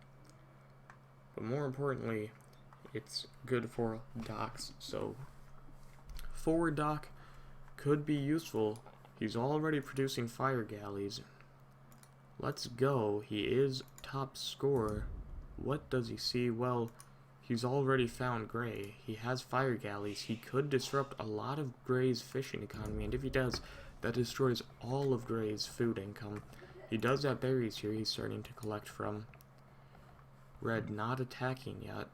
But more importantly, it's good for docks. So forward dock could be useful. He's already producing fire galleys. Let's go. He is top scorer. What does he see? Well, he's already found Gray. He has fire galleys. He could disrupt a lot of Gray's fishing economy, and if he does, that destroys all of Gray's food income. He does have berries here he's starting to collect from. Red not attacking yet.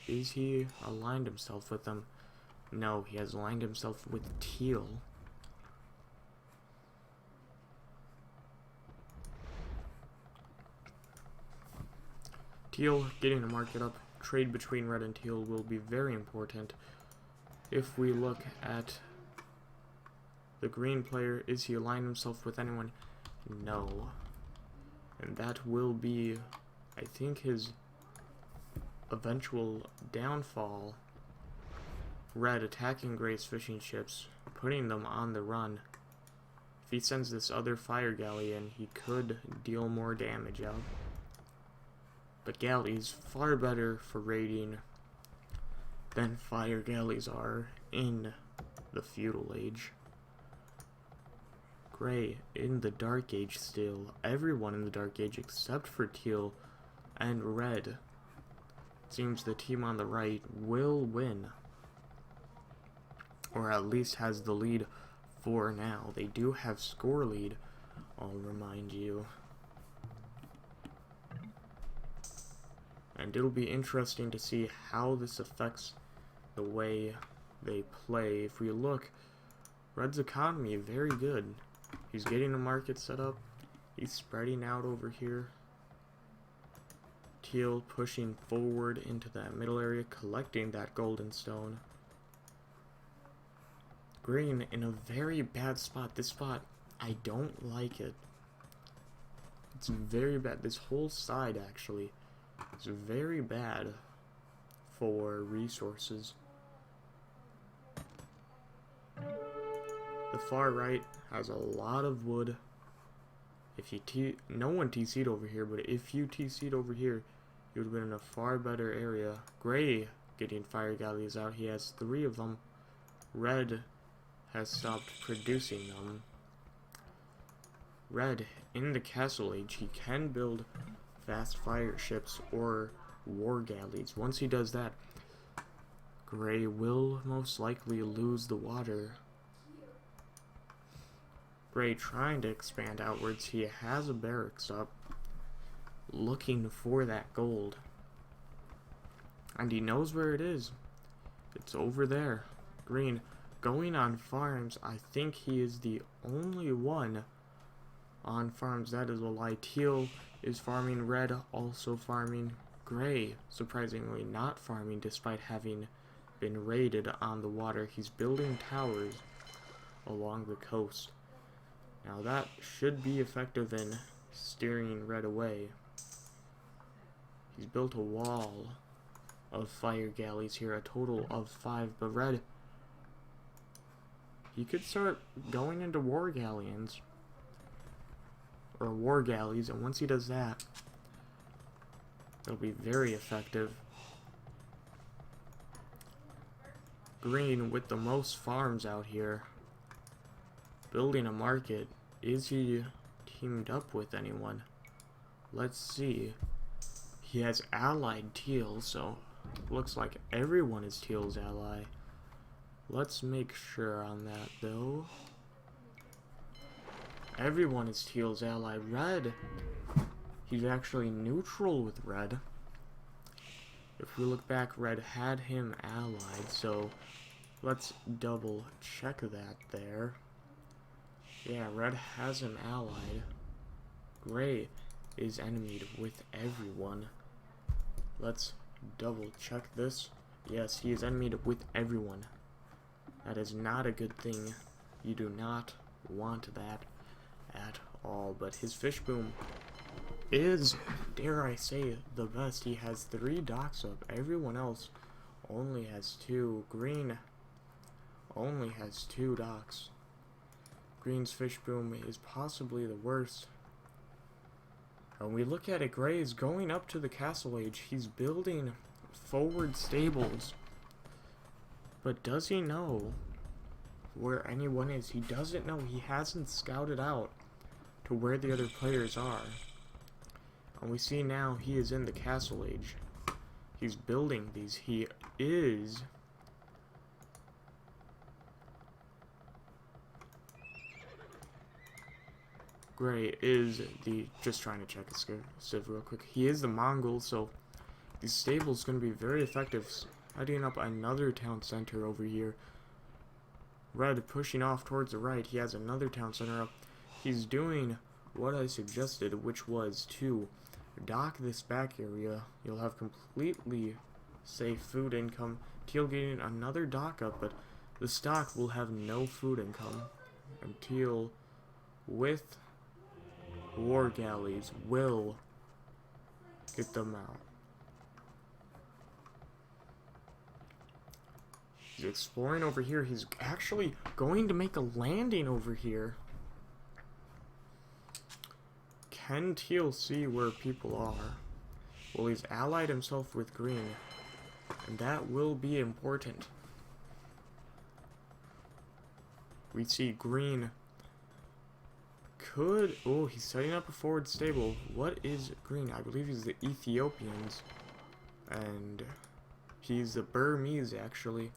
Is he aligned himself with them? No, he has aligned himself with teal. Teal getting the market up. Trade between red and teal will be very important. If we look at the green player, is he aligned himself with anyone? No. And that will be, I think, his eventual downfall. Red attacking Gray's fishing ships, putting them on the run. If he sends this other fire galley in, he could deal more damage out. But galleys far better for raiding than fire galleys are in the feudal age. Gray in the dark age still. Everyone in the dark age except for teal and red. Seems the team on the right will win. Or at least has the lead for now. They do have score lead, I'll remind you. And it'll be interesting to see how this affects the way they play. If we look, Red's economy very good. He's getting the market set up. He's spreading out over here. Teal pushing forward into that middle area, collecting that golden stone. Green in a very bad spot. This spot, I don't like it. It's very bad. This whole side, actually, is very bad for resources. The far right has a lot of wood. If you no one TC'd over here, but if you TC'd over here, you would have been in a far better area. Gray getting fire galleys out. He has 3 of them. Red has stopped producing them. Red in the castle age, he can build fast fire ships or war galleys. Once he does that, Gray will most likely lose the water. Gray trying to expand outwards. He has a barracks up, looking for that gold. And he knows where it is. It's over there. Green going on farms. I think he is the only one on farms. That is a lie. Teal is farming. Red also farming. Gray, surprisingly, not farming despite having been raided on the water. He's building towers along the coast. Now that should be effective in steering red away. He's built a wall of fire galleys here, a total of 5, but red, he could start going into war galleons. Or war galleys, and once he does that, it'll be very effective. Green with the most farms out here, building a market. Is he teamed up with anyone? Let's see. He has allied teal, so looks like everyone is teal's ally. Let's make sure on that though. Everyone is teal's ally. Red, he's actually neutral with red. If we look back, red had him allied, so let's double check that there. Yeah, red has him allied. Gray is enemied with everyone. Let's double check this. Yes, he is enemied with everyone. That is not a good thing. You do not want that at all. But his fish boom is, dare I say, the best. He has 3 docks up. Everyone else only has 2. Green only has 2 docks. Green's fish boom is possibly the worst. When we look at it, Gray is going up to the castle age. He's building forward stables. But does he know where anyone is? He doesn't know. He hasn't scouted out to where the other players are. And we see now he is in the castle age. He's building these. He is... Gray is the... Just trying to check his civ real quick. He is the Mongol, so these stables going to be very effective. Heading up another town center over here. Red pushing off towards the right. He has another town center up. He's doing what I suggested, which was to dock this back area. You'll have completely safe food income. Teal getting another dock up, but the stock will have no food income. And Teal, with war galleys, will get them out. He's exploring over here. He's actually going to make a landing over here. Can Teal see where people are? Well, he's allied himself with Green, and that will be important. We see Green could... Oh, he's setting up a forward stable. What is Green? I believe he's the Ethiopians. And he's the Burmese, actually.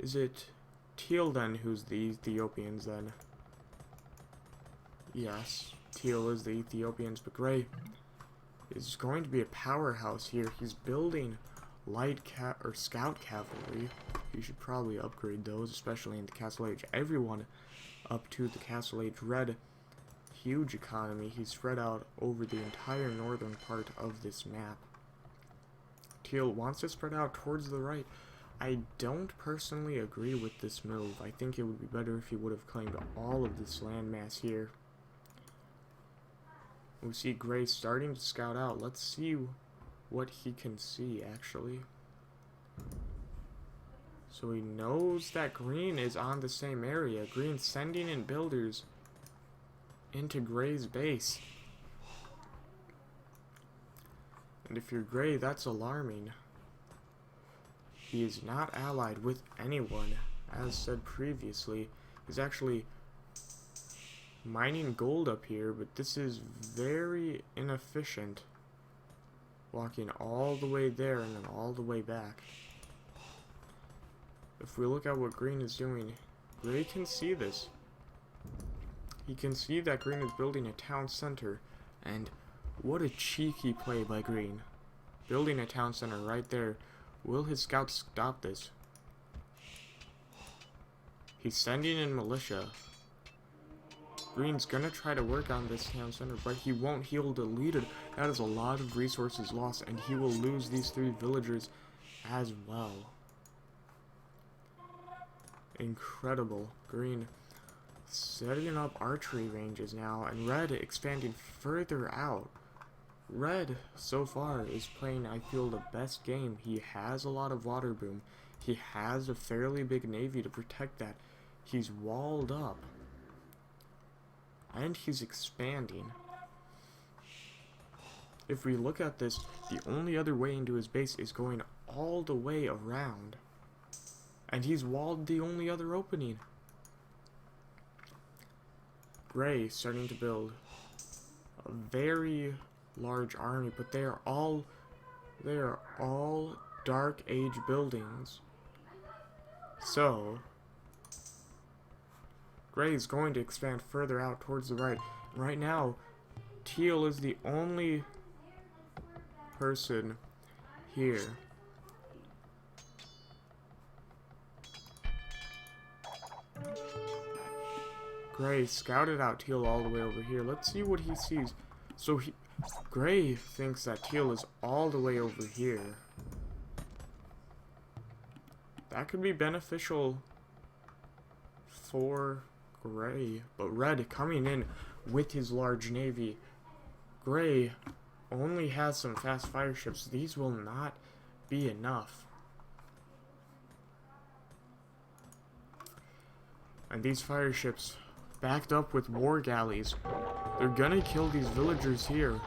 Is it Teal, then, who's the Ethiopians, then? Yes, Teal is the Ethiopians, but Gray is going to be a powerhouse here. He's building light scout cavalry. You should probably upgrade those, especially in the Castle Age. Everyone up to the Castle Age. Red, huge economy. He's spread out over the entire northern part of this map. Teal wants to spread out towards the right. I don't personally agree with this move. I think it would be better if he would have claimed all of this landmass here. We see Gray starting to scout out. Let's see what he can see, actually. So he knows that Green is on the same area. Green sending in builders into Gray's base. And if you're Gray, that's alarming. He is not allied with anyone. As said previously, he's actually mining gold up here, but this is very inefficient. Walking all the way there and then all the way back. If we look at what Green is doing, Gray can see this. He can see that Green is building a town center, and what a cheeky play by Green. Building a town center right there. Will his scouts stop this? He's sending in militia. Green's gonna try to work on this town center, but he won't. He'll delete it. That is a lot of resources lost, and he will lose these 3 villagers as well. Incredible. Green setting up archery ranges now, and Red expanding further out. Red, so far, is playing, I feel, the best game. He has a lot of water boom. He has a fairly big navy to protect that. He's walled up. And he's expanding. If we look at this, the only other way into his base is going all the way around. And he's walled the only other opening. Gray starting to build a very large army, but they are all Dark Age buildings. So Gray is going to expand further out towards the right. Right now, Teal is the only person here. Gray scouted out Teal all the way over here. Let's see what he sees. So Gray thinks that Teal is all the way over here. That could be beneficial for Gray, but Red coming in with his large navy. Gray only has some fast fire ships. These will not be enough. And these fire ships backed up with war galleys. They're gonna kill these villagers here.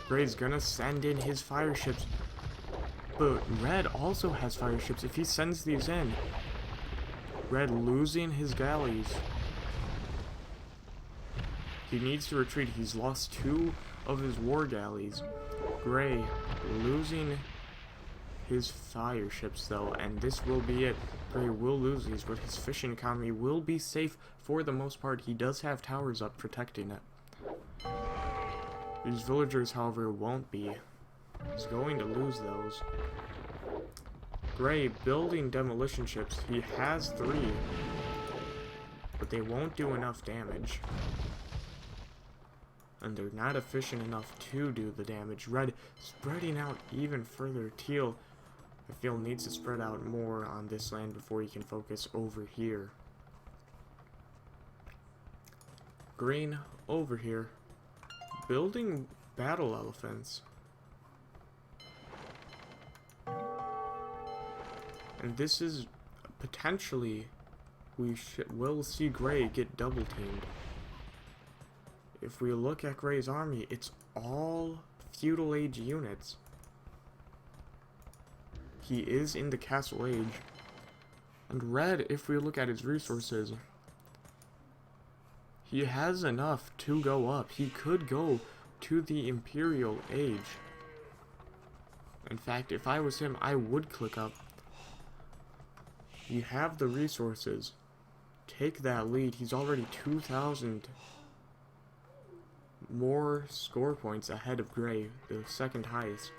Gray's gonna send in his fire ships. But Red also has fire ships. If he sends these in, Red losing his galleys. He needs to retreat. He's lost 2 of his war galleys. Gray losing his fire ships though, and this will be it. Gray will lose these, but his fishing economy will be safe for the most part. He does have towers up protecting it. These villagers, however, won't be. He's going to lose those. Gray building demolition ships. He has 3, but they won't do enough damage. And they're not efficient enough to do the damage. Red spreading out even further. Teal, I feel, needs to spread out more on this land before he can focus over here. Green over here. Building battle elephants. And this is potentially, we'll see Gray get double teamed. If we look at Gray's army, it's all feudal age units. He is in the castle age. And Red, if we look at his resources, he has enough to go up. He could go to the imperial age. In fact, if I was him, I would click up. You have the resources. Take that lead. He's already 2,000 more score points ahead of Gray, the second highest.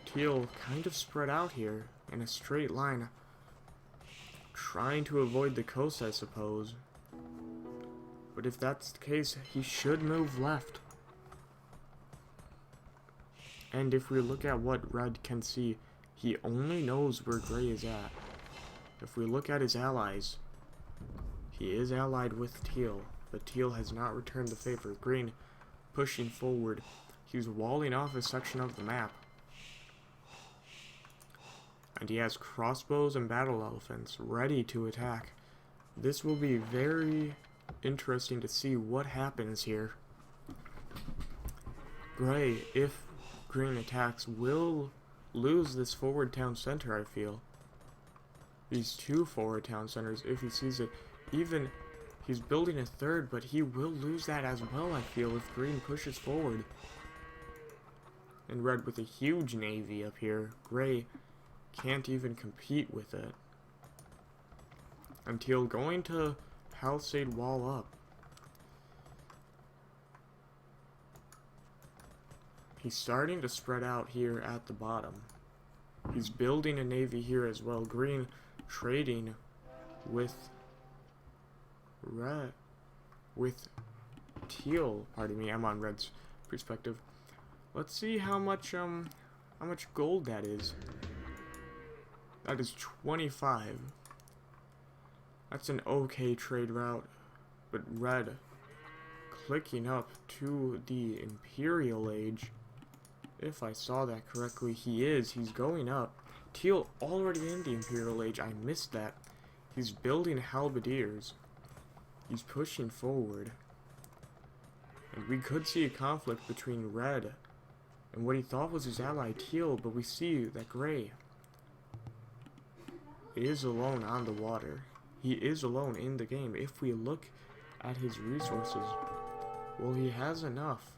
Teal kind of spread out here in a straight line, trying to avoid the coast, I suppose. But if that's the case, he should move left. And if we look at what Red can see, he only knows where Gray is at. If we look at his allies, he is allied with Teal, but Teal has not returned the favor. Green pushing forward. He's walling off a section of the map. And he has crossbows and battle elephants ready to attack. This will be very interesting to see what happens here. Gray, if Green attacks, will lose this forward town center, I feel. These 2 forward town centers, if he sees it. Even, he's building a 3rd, but he will lose that as well, I feel, if Green pushes forward. And Red with a huge navy up here. Gray can't even compete with it. And Teal going to palisade wall up. He's starting to spread out here at the bottom. He's building a navy here as well. Green trading with Red, with Teal. Pardon me, I'm on Red's perspective. Let's see how much gold that is. That is 25. That's an okay trade route. But Red clicking up to the Imperial Age. If I saw that correctly, he is. He's going up. Teal already in the Imperial Age. I missed that. He's building halberdiers. He's pushing forward. And we could see a conflict between Red and what he thought was his ally Teal, but we see that Gray is alone on the water. He is alone in the game. If we look at his resources, well, he has enough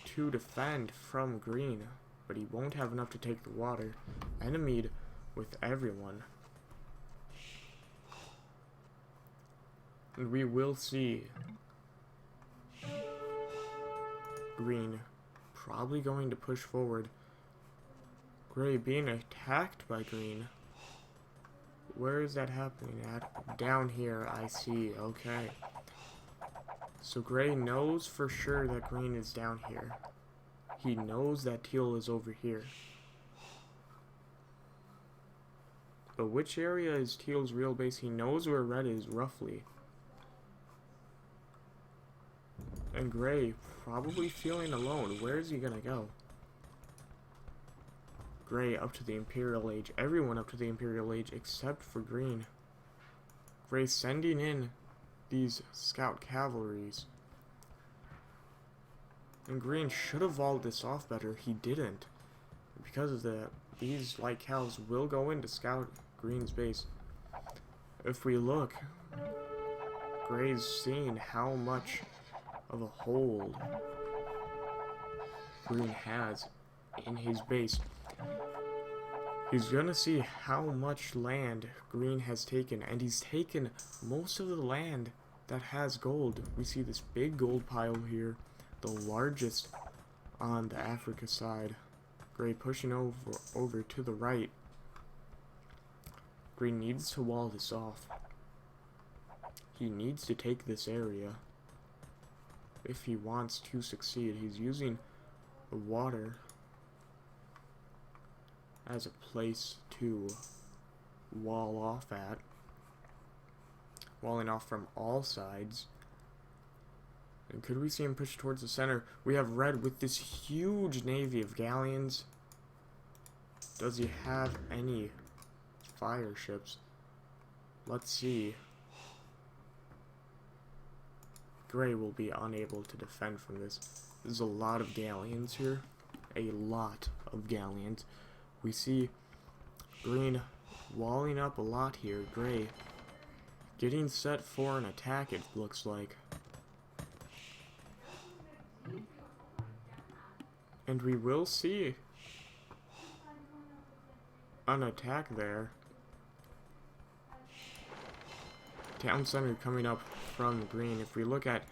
to defend from Green, but he won't have enough to take the water. Enemied with everyone. And we will see Green probably going to push forward. Gray being attacked by Green. Where is that happening at? Down here, I see. Okay. So Gray knows for sure that Green is down here. He knows that Teal is over here. But which area is Teal's real base? He knows where Red is, roughly. And Gray probably feeling alone. Where is he gonna go? Gray up to the Imperial Age. Everyone up to the Imperial Age except for Green. Gray sending in these scout cavalries. And Green should have walled this off better. He didn't. Because of that, these light cows will go in to scout Green's base. If we look, Gray's seeing how much of a hold Green has in his base. He's gonna see how much land Green has taken, and he's taken most of the land that has gold. We see this big gold pile here, the largest on the Africa side. Gray pushing over to the right. Green needs to wall this off. He needs to take this area if he wants to succeed. He's using the water as a place to wall off at. Walling off from all sides. And could we see him push towards the center? We have Red with this huge navy of galleons. Does he have any fire ships? Let's see. Gray will be unable to defend from this. There's a lot of galleons here. A lot of galleons. We see Green walling up a lot here. Gray getting set for an attack, it looks like. And we will see an attack there. Town center coming up from Green. If we look at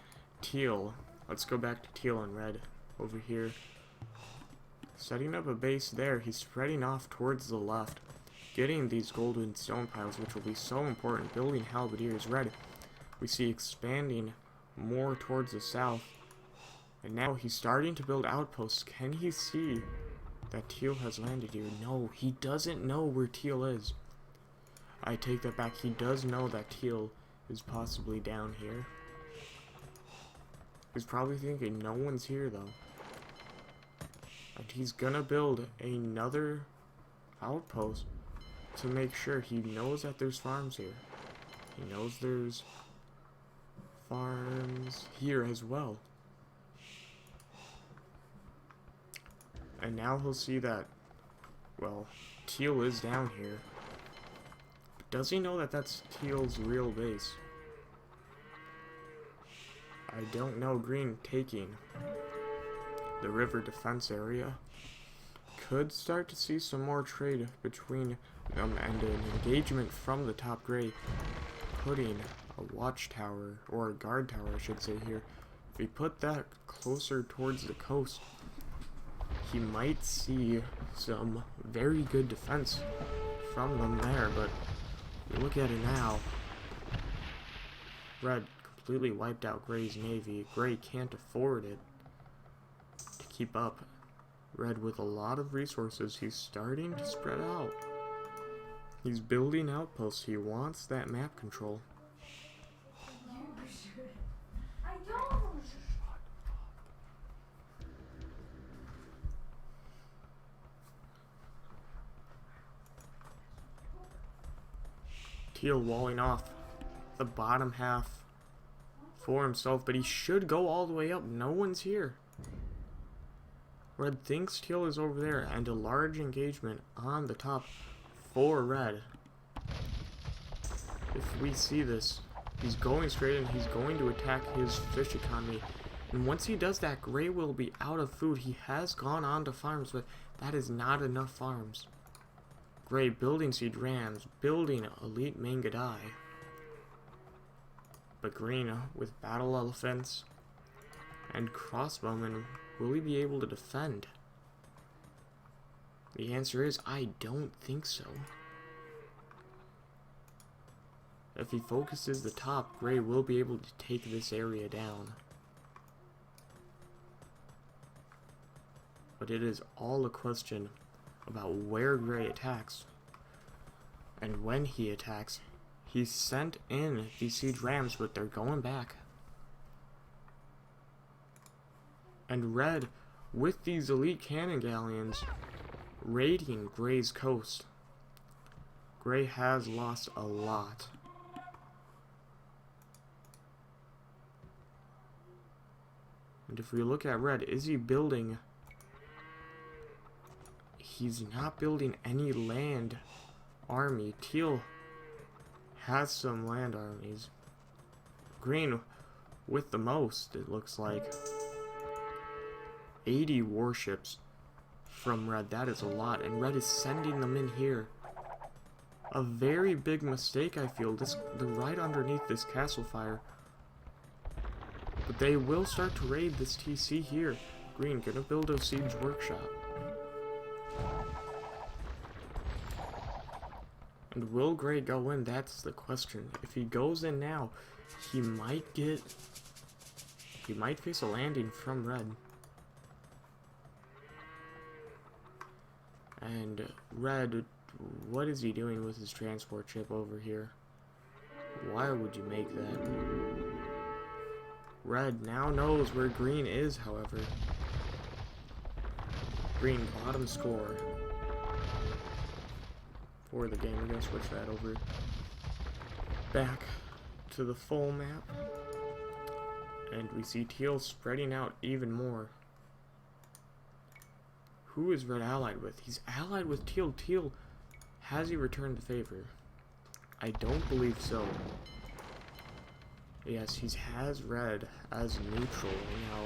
Teal, let's go back to Teal and Red over here. Setting up a base there, he's spreading off towards the left, getting these golden stone piles, which will be so important. Building halberdiers. Red, we see expanding more towards the south. And now he's starting to build outposts. Can he see that Teal has landed here? No, he doesn't know where Teal is. I take that back. He does know that Teal is possibly down here. He's probably thinking no one's here though. And he's gonna build another outpost to make sure. He knows that there's farms here. He knows there's farms here as well. And now he'll see that, well, Teal is down here. But does he know that that's Teal's real base? I don't know. Green taking the river defense area. Could start to see some more trade between them and an engagement from the top. Gray putting a watchtower, or a guard tower I should say here. If we put that closer towards the coast, he might see some very good defense from them there, but look at it now. Red completely wiped out Gray's navy. Gray can't afford it to keep up. Red with a lot of resources. He's starting to spread out. He's building outposts. He wants that map control. You should. I don't. Teal walling off the bottom half for himself, but he should go all the way up. No one's here. Red thinks Teal is over there, and a large engagement on the top for Red. If we see this, he's going straight in. He's going to attack his fish economy. And once he does that, Gray will be out of food. He has gone on to farms, but that is not enough farms. Gray building siege rams, building elite Mangadai. But Green with battle elephants and crossbowmen, will he be able to defend? The answer is, I don't think so. If he focuses the top, Gray will be able to take this area down. But it is all a question about where Gray attacks. And when he attacks, he sent in these siege rams, but they're going back. And Red, with these elite cannon galleons, raiding Gray's coast. Gray has lost a lot. And if we look at Red, is he building? He's not building any land army. Teal has some land armies. Green with the most, it looks like. 80 warships from Red. That is a lot. And Red is sending them in here. A very big mistake, I feel. They're right underneath this castle fire. But they will start to raid this TC here. Green gonna build a siege workshop. And will Gray go in? That's the question. If he goes in now, he might face a landing from Red. And Red, what is he doing with his transport ship over here? Why would you make that? Red now knows where Green is, however. Green bottom score for the game. We're gonna switch that over back to the full map. And we see Teal spreading out even more. Who is Red allied with? He's allied with Teal. Teal, has he returned the favor? I don't believe so. Yes, he has Red as neutral now.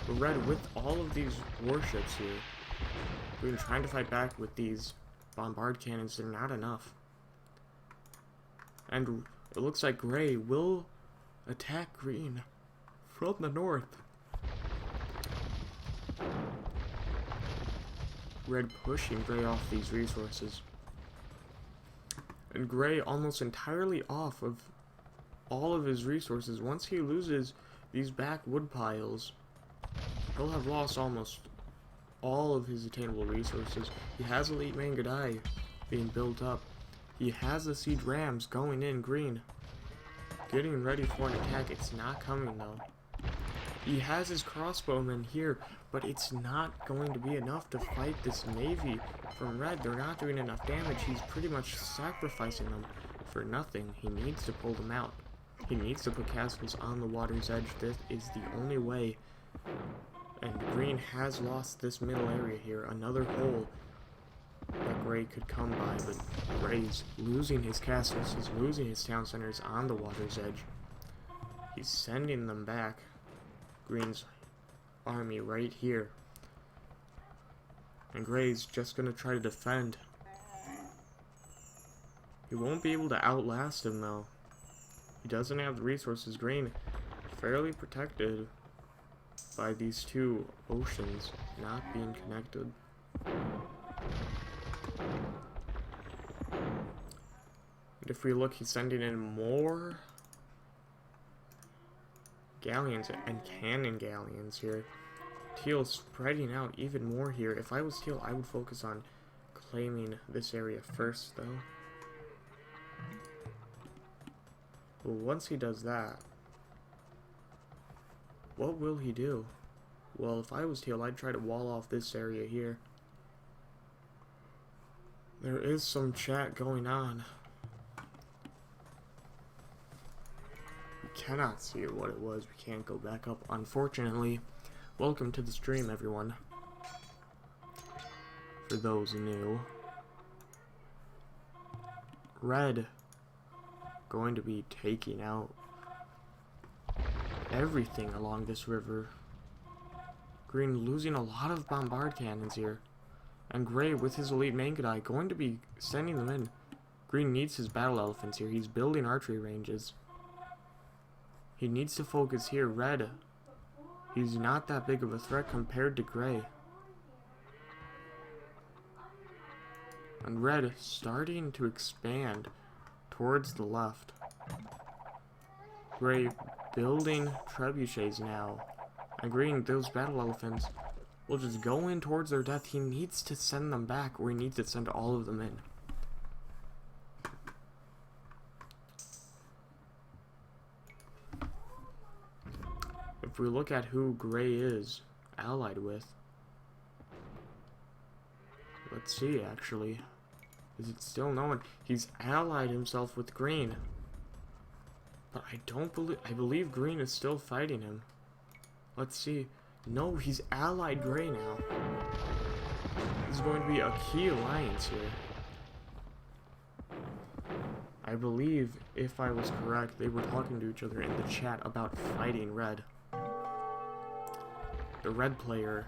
But Red, with all of these warships here, we've been trying to fight back with these bombard cannons. They're not enough. And it looks like Gray will attack Green from the north. Red pushing Gray off these resources. And Gray almost entirely off of all of his resources. Once he loses these back wood piles, he'll have lost almost all of his attainable resources. He has Elite Mangadai being built up. He has the Siege Rams going in. Green getting ready for an attack. It's not coming though. He has his crossbowmen here, but it's not going to be enough to fight this navy from Red. They're not doing enough damage. He's pretty much sacrificing them for nothing. He needs to pull them out. He needs to put castles on the water's edge. This is the only way. And Green has lost this middle area here. Another hole that Gray could come by, but Gray's losing his castles. He's losing his town centers on the water's edge. He's sending them back. Green's army right here. And Gray's just gonna try to defend. He won't be able to outlast him though. He doesn't have the resources. Green fairly protected by these two oceans not being connected. And if we look, he's sending in more galleons and cannon galleons here. Teal's spreading out even more here. If I was Teal, I would focus on claiming this area first though. But once he does that, what will he do? Well, if I was Teal, I'd try to wall off this area here. There is some chat going on. We cannot see what it was. We can't go back up, unfortunately. Welcome to the stream, everyone. For those new. Red going to be taking out everything along this river. Green losing a lot of bombard cannons here. And Gray with his Elite Mangadai going to be sending them in. Green needs his battle elephants here. He's building archery ranges. He needs to focus here. Red, he's not that big of a threat compared to Gray. And Red starting to expand towards the left. Gray building trebuchets now. And Green, those battle elephants will just go in towards their death. He needs to send them back, or he needs to send all of them in. If we look at who Gray is allied with, Let's see, actually. Is it still no one? He's allied himself with green. But I believe green is still fighting him. Let's see. No, he's allied gray now. This is going to be a key alliance here. I believe, if I was correct, they were talking to each other in the chat about fighting red. The red player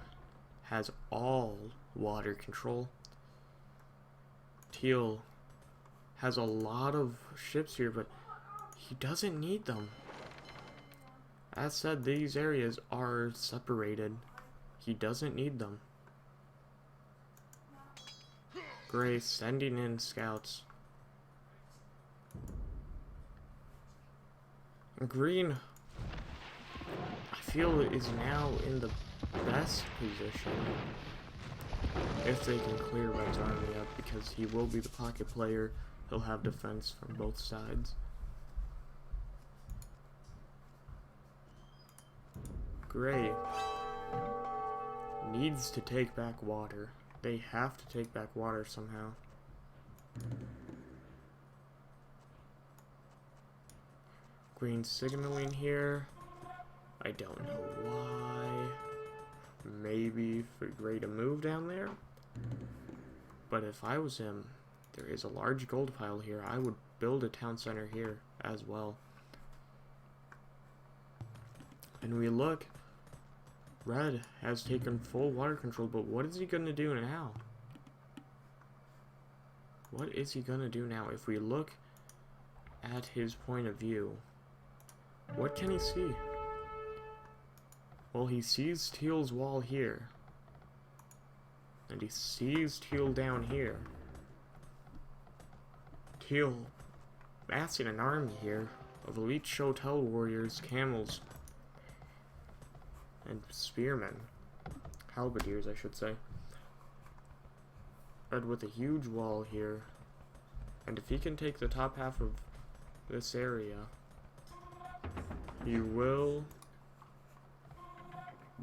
has all water control. Teal has a lot of ships here, but he doesn't need them. As said, these areas are separated. He doesn't need them. Gray sending in scouts. Green, I feel, is now in the best position if they can clear Red's army up, because he will be the pocket player. He'll have defense from both sides. Gray needs to take back water. They have to take back water somehow. Green signaling here. I don't know why. Maybe for Gray to move down there. But if I was him, there is a large gold pile here. I would build a town center here as well. And we look. Red has taken full water control, but what is he going to do now? What is he going to do now? If we look at his point of view, what can he see? Well, he sees Teal's wall here. And he sees Teal down here. Teal massing an army here of elite Shotel warriors, camels, and spearmen. Halberdiers, I should say. Red with a huge wall here. And if he can take the top half of this area, he will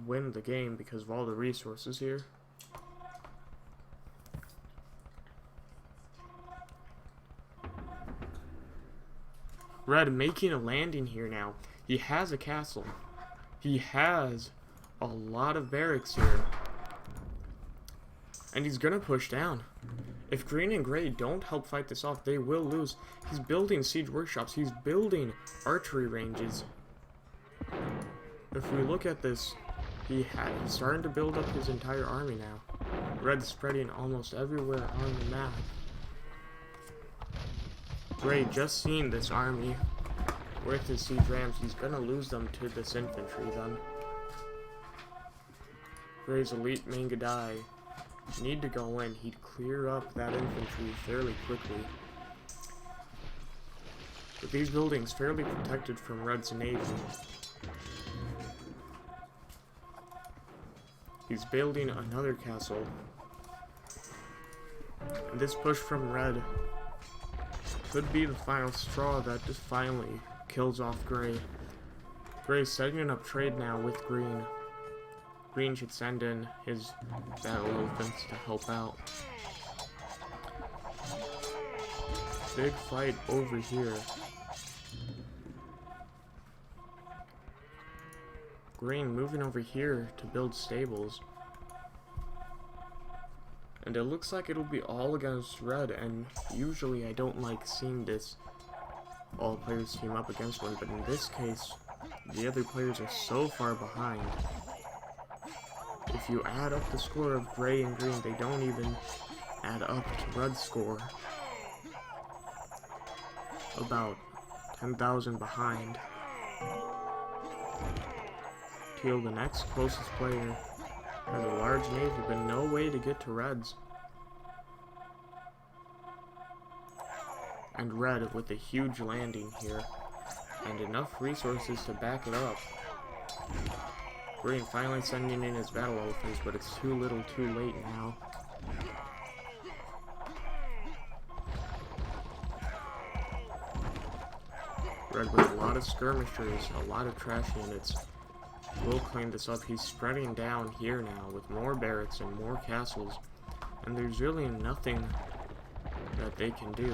win the game because of all the resources here. Red making a landing here now. He has a castle. He has a lot of barracks here. And he's gonna push down. If Green and Gray don't help fight this off, they will lose. He's building siege workshops. He's building archery ranges. If we look at this, he's starting to build up his entire army now. Red's spreading almost everywhere on the map. Gray just seen this army with his siege rams. He's gonna lose them to this infantry then. Gray's elite Mangadai need to go in. He'd clear up that infantry fairly quickly. But these buildings fairly protected from Red's navy. He's building another castle. And this push from Red could be the final straw that just finally kills off Gray. Gray's setting up trade now with Green. Green should send in his battle elephants to help out. Big fight over here. Green moving over here to build stables. And it looks like it'll be all against Red, and usually I don't like seeing this all players team up against one, but in this case, the other players are so far behind. If you add up the score of Gray and Green, they don't even add up to Red's score. About 10,000 behind. Teal, the next closest player, has a large navy, but no way to get to Red's. And Red with a huge landing here, and enough resources to back it up. Green finally sending in his battle elephants, but it's too little too late now. Red with a lot of skirmishers, a lot of trash units. Will clean this up. He's spreading down here now with more barracks and more castles. And there's really nothing that they can do.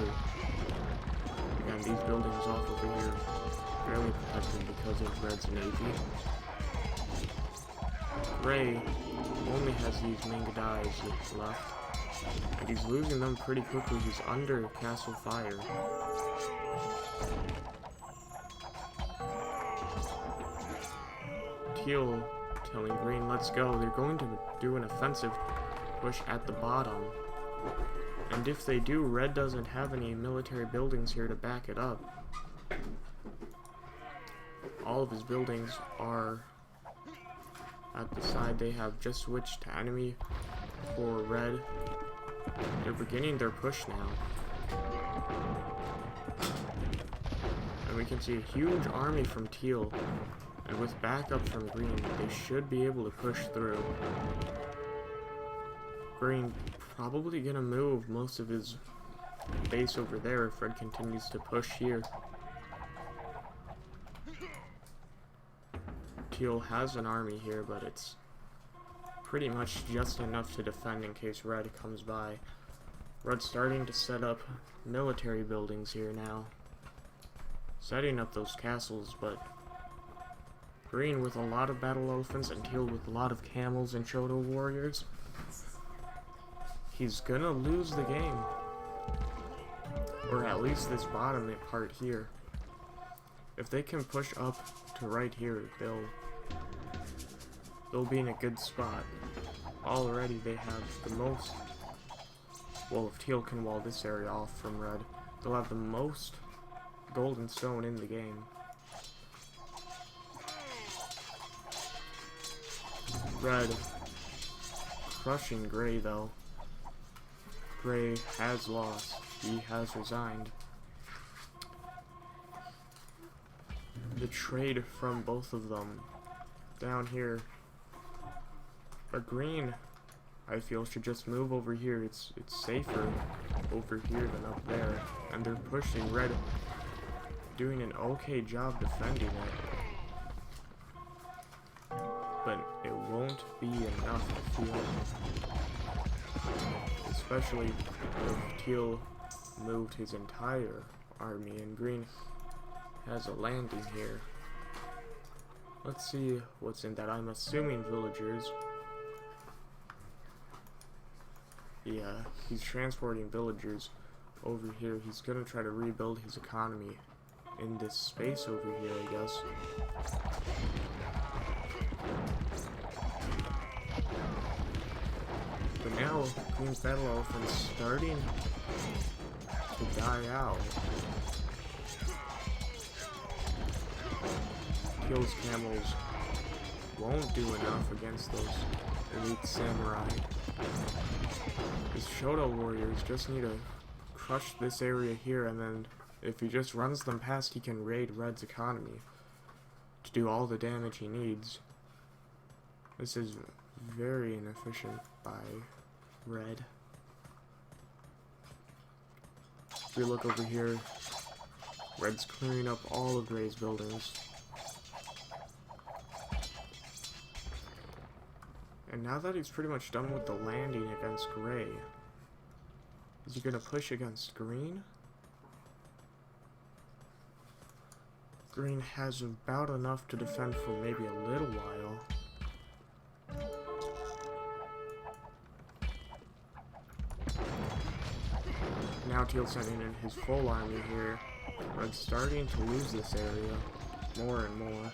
Again, these buildings off over here barely protected because of Red's navy. Gray only has these Mangadais left. And he's losing them pretty quickly. He's under castle fire. Teal telling Green, let's go. They're going to do an offensive push at the bottom. And if they do, Red doesn't have any military buildings here to back it up. All of his buildings are at the side. They have just switched to enemy for Red. They're beginning their push now. And we can see a huge army from Teal. And with backup from Green, they should be able to push through. Green probably gonna move most of his base over there if Red continues to push here. Teal has an army here, but it's pretty much just enough to defend in case Red comes by. Red's starting to set up military buildings here now. Setting up those castles, but Green with a lot of battle elephants and Teal with a lot of camels and Shoto warriors. He's gonna lose the game. Or at least this bottom part here. If they can push up to right here, they'll be in a good spot. Already they have the most. Well, if Teal can wall this area off from Red, they'll have the most golden stone in the game. Red crushing Gray though. Gray has lost. He has resigned. The trade from both of them down here. But Green, I feel, should just move over here. It's safer over here than up there. And they're pushing Red, doing an okay job defending it. But it won't be enough, I feel. Especially if Teal moved his entire army and Green has a landing here. Let's see what's in that. I'm assuming villagers. Yeah, he's transporting villagers over here. He's gonna try to rebuild his economy in this space over here, I guess. But now, Green's battle elephant's starting to die out. Teal's camels won't do enough against those elite samurai. His Shoto warriors just need to crush this area here, and then if he just runs them past, he can raid Red's economy to do all the damage he needs. This is very inefficient by Red. If we look over here, Red's clearing up all of Gray's buildings. And now that he's pretty much done with the landing against Gray, is he gonna push against Green? Green has about enough to defend for maybe a little while. Now Teal sending in his full army here. Red's starting to lose this area more and more.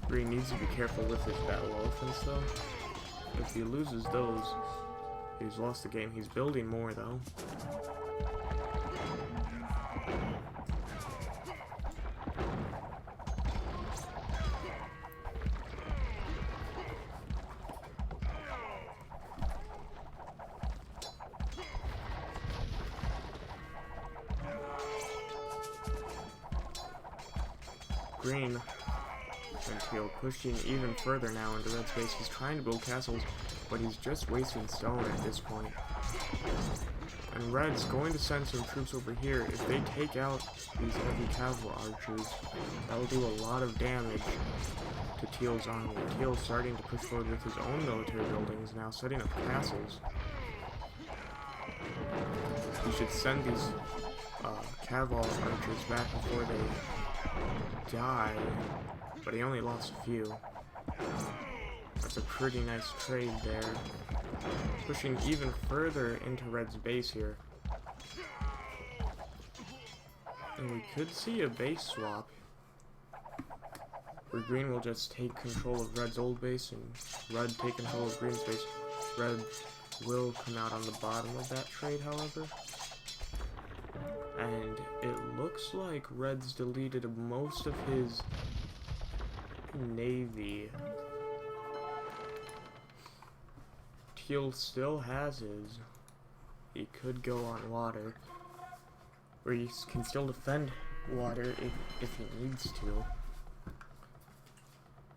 Green needs to be careful with his battle elephants though. If he loses those, he's lost the game. He's building more though. Green and Teal pushing even further now into Red's base. He's trying to build castles but he's just wasting stone at this point. And Red's going to send some troops over here. If they take out these heavy cavalry archers, that'll do a lot of damage to Teal's army. Teal's starting to push forward with his own military buildings now, setting up castles. He should send these cavalry archers back before they die, but he only lost a few. That's a pretty nice trade there. Pushing even further into Red's base here. And we could see a base swap, where Green will just take control of Red's old base and Red take control of Green's base. Red will come out on the bottom of that trade, however. And it looks like Red's deleted most of his navy. Teal still has his. He could go on water, or he can still defend water if he needs to.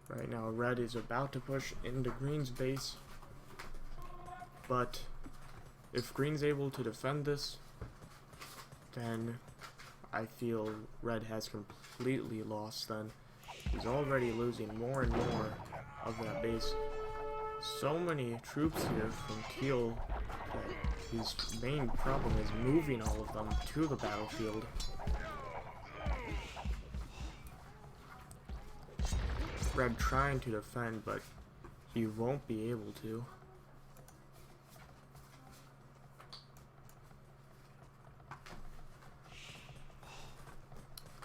Right now, Red is about to push into Green's base, but if Green's able to defend this, then I feel Red has completely lost then. He's already losing more and more of that base. So many troops here from Teal that his main problem is moving all of them to the battlefield. Red trying to defend, but he won't be able to.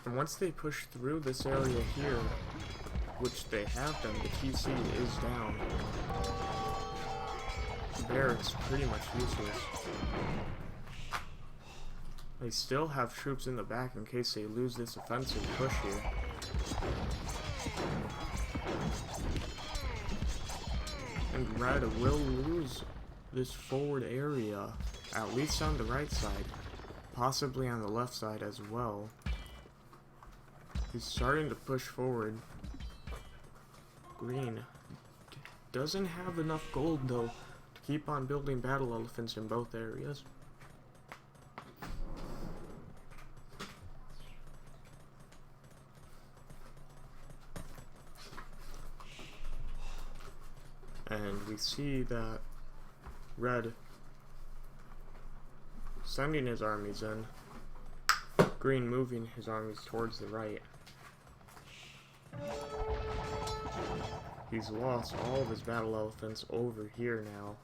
And once they push through this area here, which they have done, the TC is down. Barracks pretty much useless. They still have troops in the back in case they lose this offensive push here. And Red will lose this forward area, at least on the right side, possibly on the left side as well. He's starting to push forward. Green doesn't have enough gold though to keep on building battle elephants in both areas. And we see that Red sending his armies in, Green moving his armies towards the right. He's lost all of his battle elephants over here now.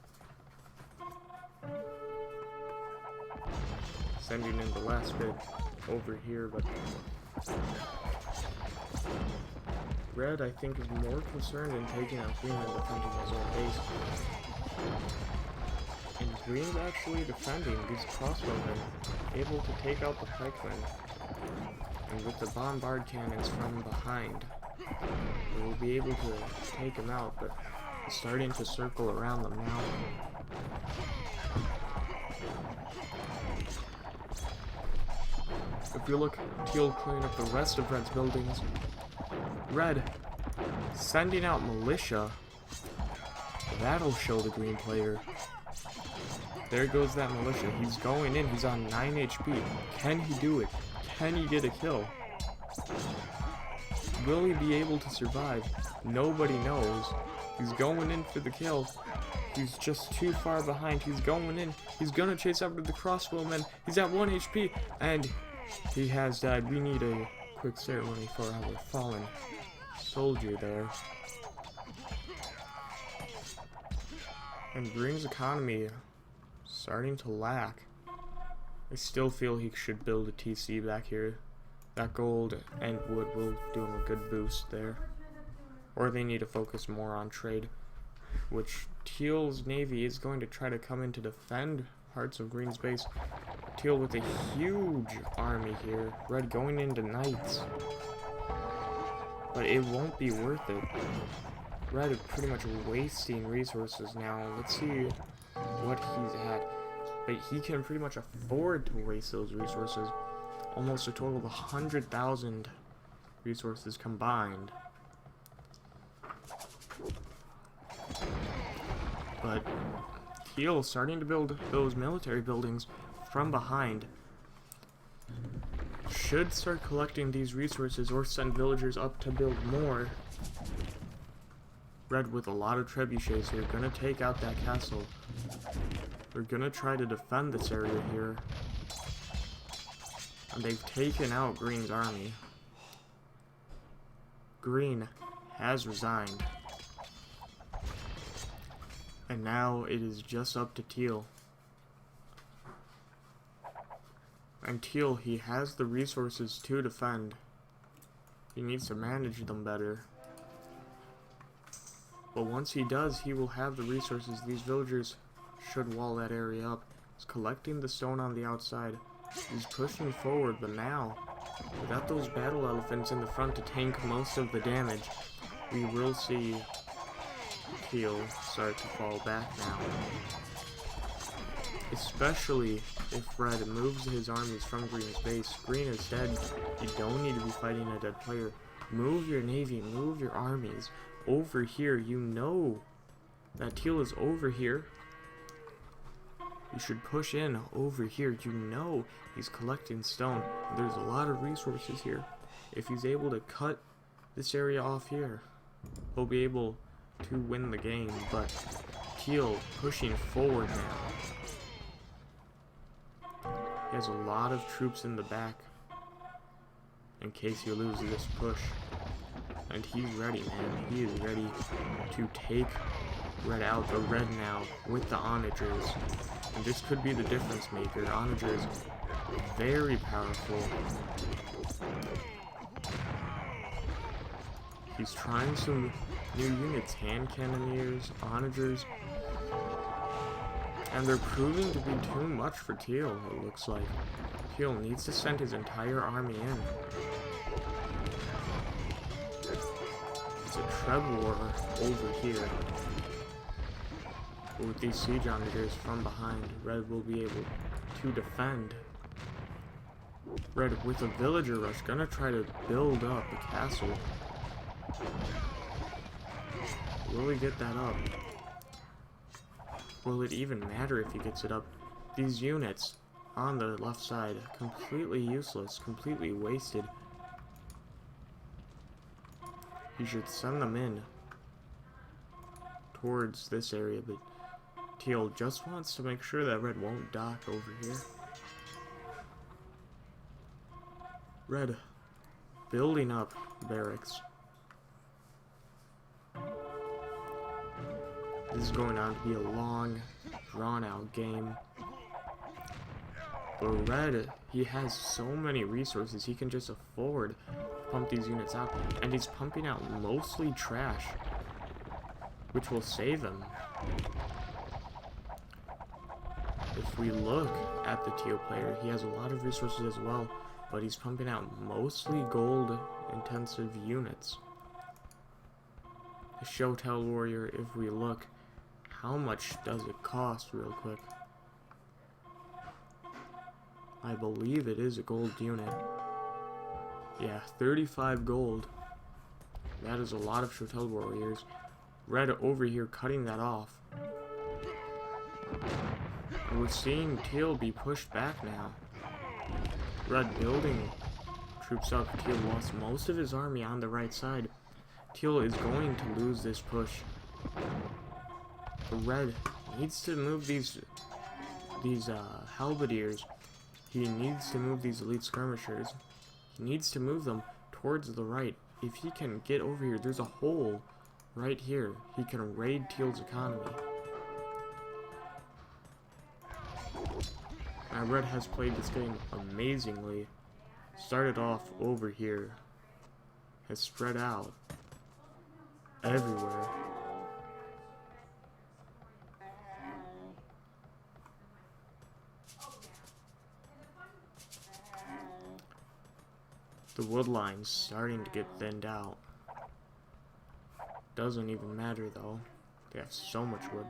Sending in the last bit over here, but Red, I think, is more concerned in taking out Green than defending his own base. And Green's actually defending these crossbowmen, able to take out the pikemen. And with the bombard cannons from behind, we will be able to take him out, but he's starting to circle around them now. If you look, Teal clearing up the rest of Red's buildings. Red sending out militia. That'll show the Green player. There goes that militia. He's going in. He's on 9 HP. Can he do it? Can he get a kill? Will he be able to survive? Nobody knows. He's going in for the kill. He's just too far behind. He's going in. He's gonna chase after the crossbowmen. He's at 1 HP. And he has died. We need a quick ceremony for our fallen soldier there. And Green's economy starting to lack. I still feel he should build a TC back here. That gold and wood will do him a good boost there. Or they need to focus more on trade, which Teal's navy is going to try to come in to defend parts of Green's base. Teal with a huge army here. Red going into knights. But it won't be worth it. Red is pretty much wasting resources now. Let's see what he's at. But he can pretty much afford to waste those resources. Almost a total of 100,000 resources combined. But Teal starting to build those military buildings from behind. Should start collecting these resources or send villagers up to build more. Red with a lot of trebuchets here, gonna take out that castle. They're gonna try to defend this area here. And they've taken out Green's army. Green has resigned. And now it is just up to Teal. And Teal, he has the resources to defend. He needs to manage them better. But once he does, he will have the resources. These villagers should wall that area up. He's collecting the stone on the outside. He's pushing forward, but now, without those battle elephants in the front to tank most of the damage, we will see Teal start to fall back now. Especially if Red moves his armies from Green's base. Green is dead. You don't need to be fighting a dead player. Move your navy, move your armies over here. You know that Teal is over here. You should push in over here. You know he's collecting stone. There's a lot of resources here. If he's able to cut this area off here, he'll be able to win the game. But Teal pushing forward now. He has a lot of troops in the back in case he loses this push. And he's ready, man. He is ready to take Red out. The Red now with the onagers. And this could be the difference maker. Onagers, very powerful. He's trying some new units. Hand cannoneers, onagers. And they're proving to be too much for Teal, it looks like. Teal needs to send his entire army in. It's a Treb war over here. But with these siege onagers from behind, Red will be able to defend. Red with a villager rush, gonna try to build up a castle. Will he get that up? Will it even matter if he gets it up? These units on the left side, completely useless, completely wasted. He should send them in towards this area, but Teal just wants to make sure that Red won't dock over here. Red building up barracks. This is going on to be a long, drawn-out game. But Red, he has so many resources, he can just afford to pump these units out. And he's pumping out mostly trash, which will save him. If we look at the Teal player, he has a lot of resources as well, but he's pumping out mostly gold-intensive units. The Showtell Warrior, if we look, how much does it cost real quick? I believe it is a gold unit. Yeah, 35 gold. That is a lot of Showtell Warriors. Red over here cutting that off. And we're seeing Teal be pushed back now. Red building troops up. Teal lost most of his army on the right side. Teal is going to lose this push. But Red needs to move these halberdiers. He needs to move these elite skirmishers. He needs to move them towards the right. If he can get over here, there's a hole right here. He can raid Teal's economy. Now Red has played this game amazingly. Started off over here. Has spread out everywhere. The wood line's starting to get thinned out. Doesn't even matter though. They have so much wood.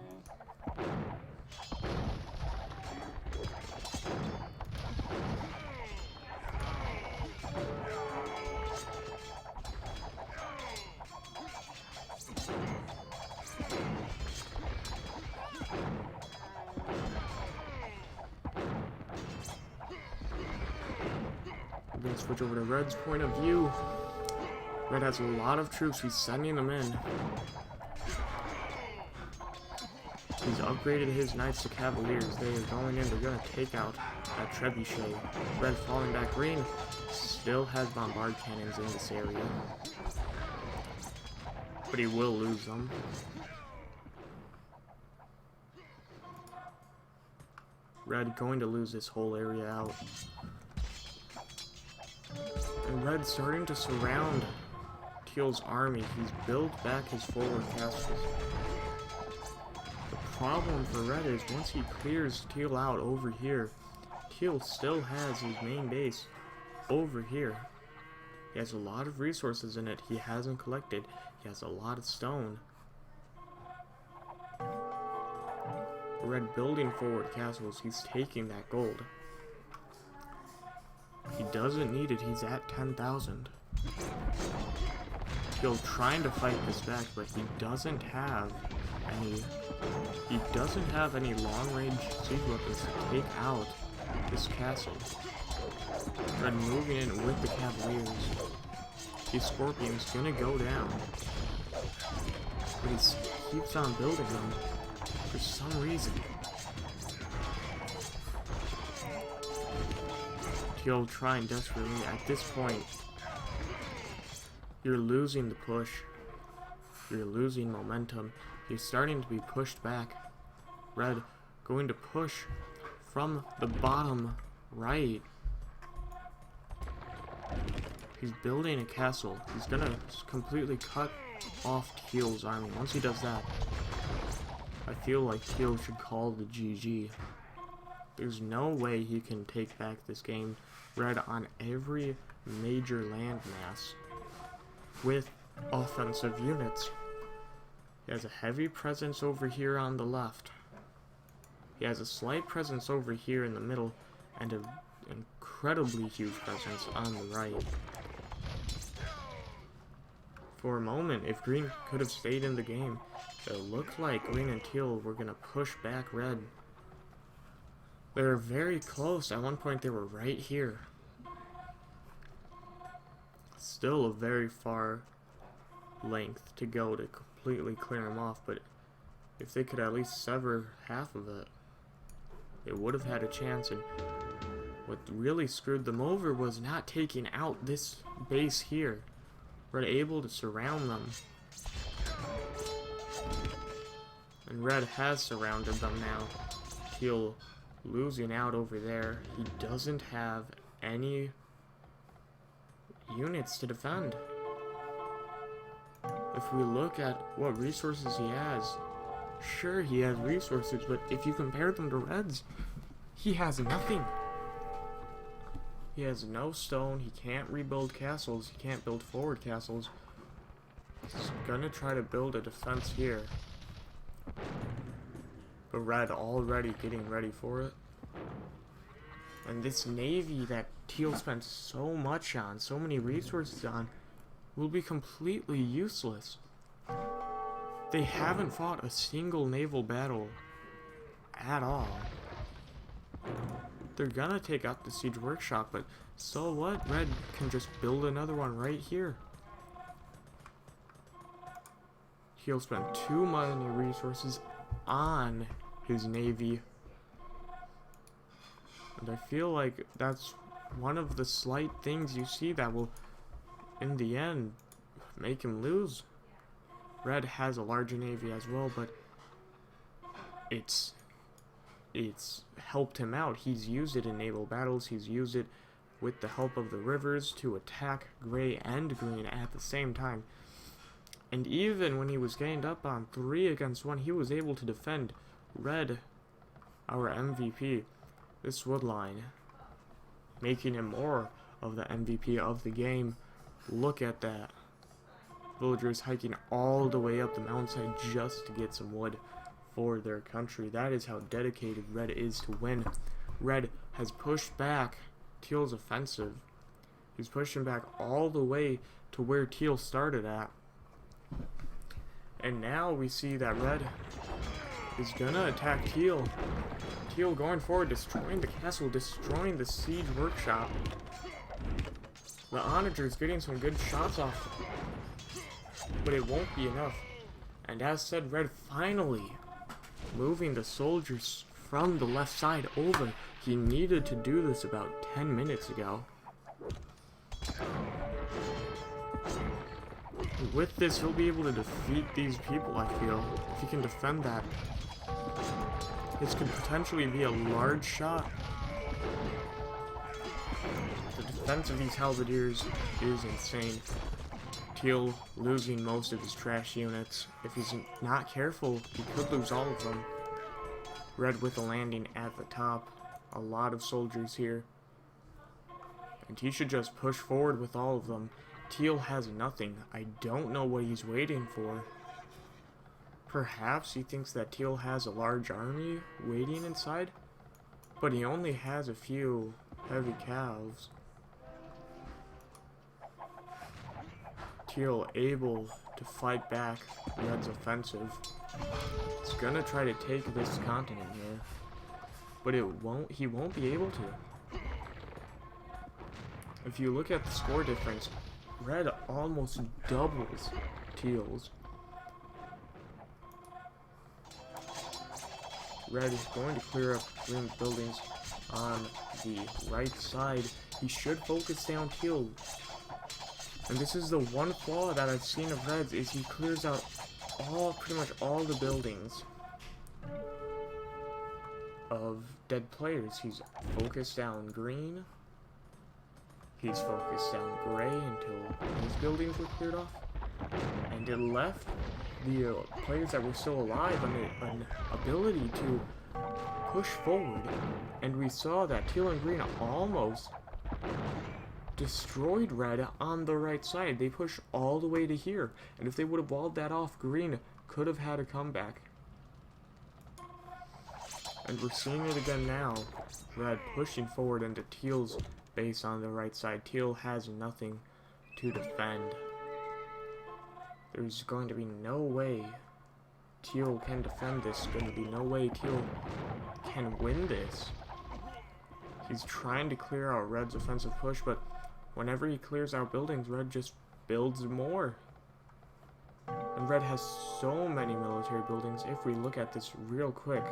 gonna switch over to Red's point of view. Red has a lot of troops. He's sending them in. He's upgraded his knights to cavaliers. They are going in. They're gonna take out that trebuchet. Red falling back. Green still has bombard cannons in this area, but he will lose them. Red going to lose this whole area out. And Red starting to surround Teal's army. He's built back his forward castles. The problem for Red is once he clears Teal out over here, Teal still has his main base over here. He has a lot of resources in it he hasn't collected. He has a lot of stone. Red building forward castles, he's taking that gold. He doesn't need it, he's at 10,000. He'll trying to fight this back, but he doesn't have any long-range siege weapons to take out this castle. Red moving in with the cavaliers. His scorpion's gonna go down, but he keeps on building them for some reason. Teal trying desperately. At this point, you're losing the push. You're losing momentum. You're starting to be pushed back. Red going to push from the bottom right. He's building a castle. He's gonna completely cut off Teal's army. Once he does that, I feel like Teal should call the GG. There's no way he can take back this game. Red on every major landmass with offensive units. He has a heavy presence over here on the left. He has a slight presence over here in the middle, and an incredibly huge presence on the right. For a moment, if Green could have stayed in the game, it looked like Green and Teal were going to push back Red. They were very close. At one point, they were right here. Still a very far length to go to completely clear them off, but if they could at least sever half of it, they would have had a chance. And what really screwed them over was not taking out this base here. Red able to surround them, and Red has surrounded them now. Teal losing out over there. He doesn't have any units to defend. If we look at what resources he has, sure, he has resources, but if you compare them to Red's, he has nothing. He has no stone, he can't rebuild castles, he can't build forward castles. He's gonna try to build a defense here. But Red already getting ready for it. And this navy that Teal spent so much on, so many resources on, will be completely useless. They haven't fought a single naval battle at all. They're gonna take out the siege workshop, but so what? Red can just build another one right here. He'll spend too many resources on his navy. And I feel like that's one of the slight things you see that will, in the end, make him lose. Red has a larger navy as well, but it's helped him out. He's used it in naval battles. He's used it with the help of the rivers to attack Gray and Green at the same time. And even when he was gained up on 3 against 1, he was able to defend Red, our MVP, this wood line, making him more of the MVP of the game. Look at that. Villagers hiking all the way up the mountainside just to get some wood for their country. That is how dedicated Red is to win. Red has pushed back Teal's offensive. He's pushing back all the way to where Teal started at. And now we see that Red is gonna attack Teal. Teal going forward, destroying the castle, destroying the siege workshop. The Onager's getting some good shots off, but it won't be enough. And as said, Red finally moving the soldiers from the left side over. He needed to do this about 10 minutes ago. With this, he'll be able to defeat these people, I feel. If he can defend that, this could potentially be a large shot. The defense of these halberdiers is insane. Teal losing most of his trash units. If he's not careful, he could lose all of them. Red with a landing at the top. A lot of soldiers here. And he should just push forward with all of them. Teal has nothing. I don't know what he's waiting for. Perhaps he thinks that Teal has a large army waiting inside, but he only has a few heavy calves. Teal able to fight back Red's offensive. It's gonna try to take this continent here, but he won't be able to. If you look at the score difference, Red almost doubles Teal's. Red is going to clear up green buildings on the right side. He should focus down Teal. And this is the one flaw that I've seen of Red's, is he clears out pretty much all the buildings of dead players. He's focused down green. He's focused down gray until his buildings were cleared off. And it left the players that were still alive an ability to push forward. And we saw that Teal and green almost destroyed Red on the right side. They pushed all the way to here. And if they would have walled that off, green could have had a comeback. And we're seeing it again now. Red pushing forward into Teal's base on the right side. Teal has nothing to defend. There's going to be no way Teal can defend this. Going to be no way Teal can win this. He's trying to clear out Red's offensive push, but whenever he clears out buildings, Red just builds more. And Red has so many military buildings. If we look at this real quick,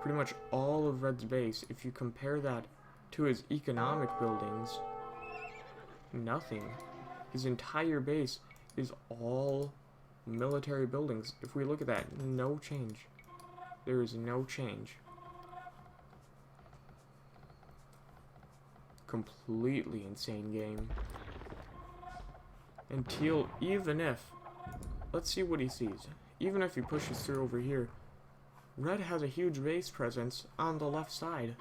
pretty much all of Red's base, if you compare that to his economic buildings, nothing. His entire base is all military buildings. If we look at that, no change. There is no change. Completely insane game. And Teal, even if, let's see what he sees. Even if he pushes through over here, Red has a huge base presence on the left side.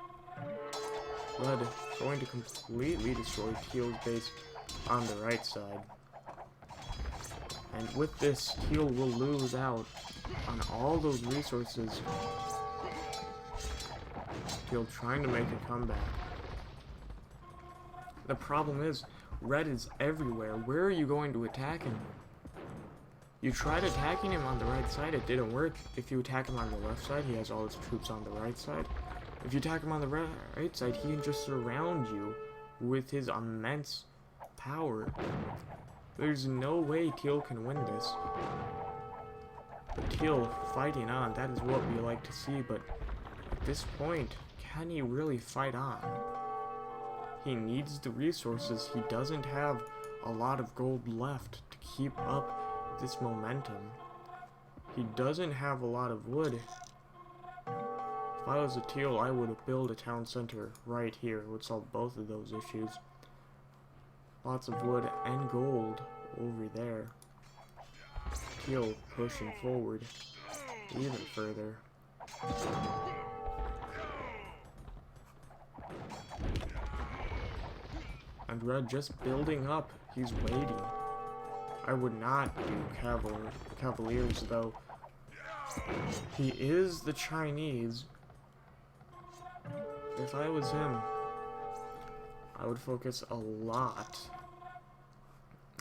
Red going to completely destroy Teal's base on the right side. And with this, Teal will lose out on all those resources. Teal trying to make a comeback. The problem is, Red is everywhere. Where are you going to attack him? You tried attacking him on the right side, it didn't work. If you attack him on the left side, he has all his troops on the right side. If you attack him on the right side, he can just surround you with his immense power. There's no way Teal can win this. But Teal fighting on, that is what we like to see, but at this point, can he really fight on? He needs the resources. He doesn't have a lot of gold left to keep up this momentum. He doesn't have a lot of wood. If I was a Teal, I would build a town center right here. It would solve both of those issues. Lots of wood and gold over there. Teal pushing forward even further. And Red just building up. He's waiting. I would not do Cavaliers though. He is the Chinese. If I was him, I would focus a lot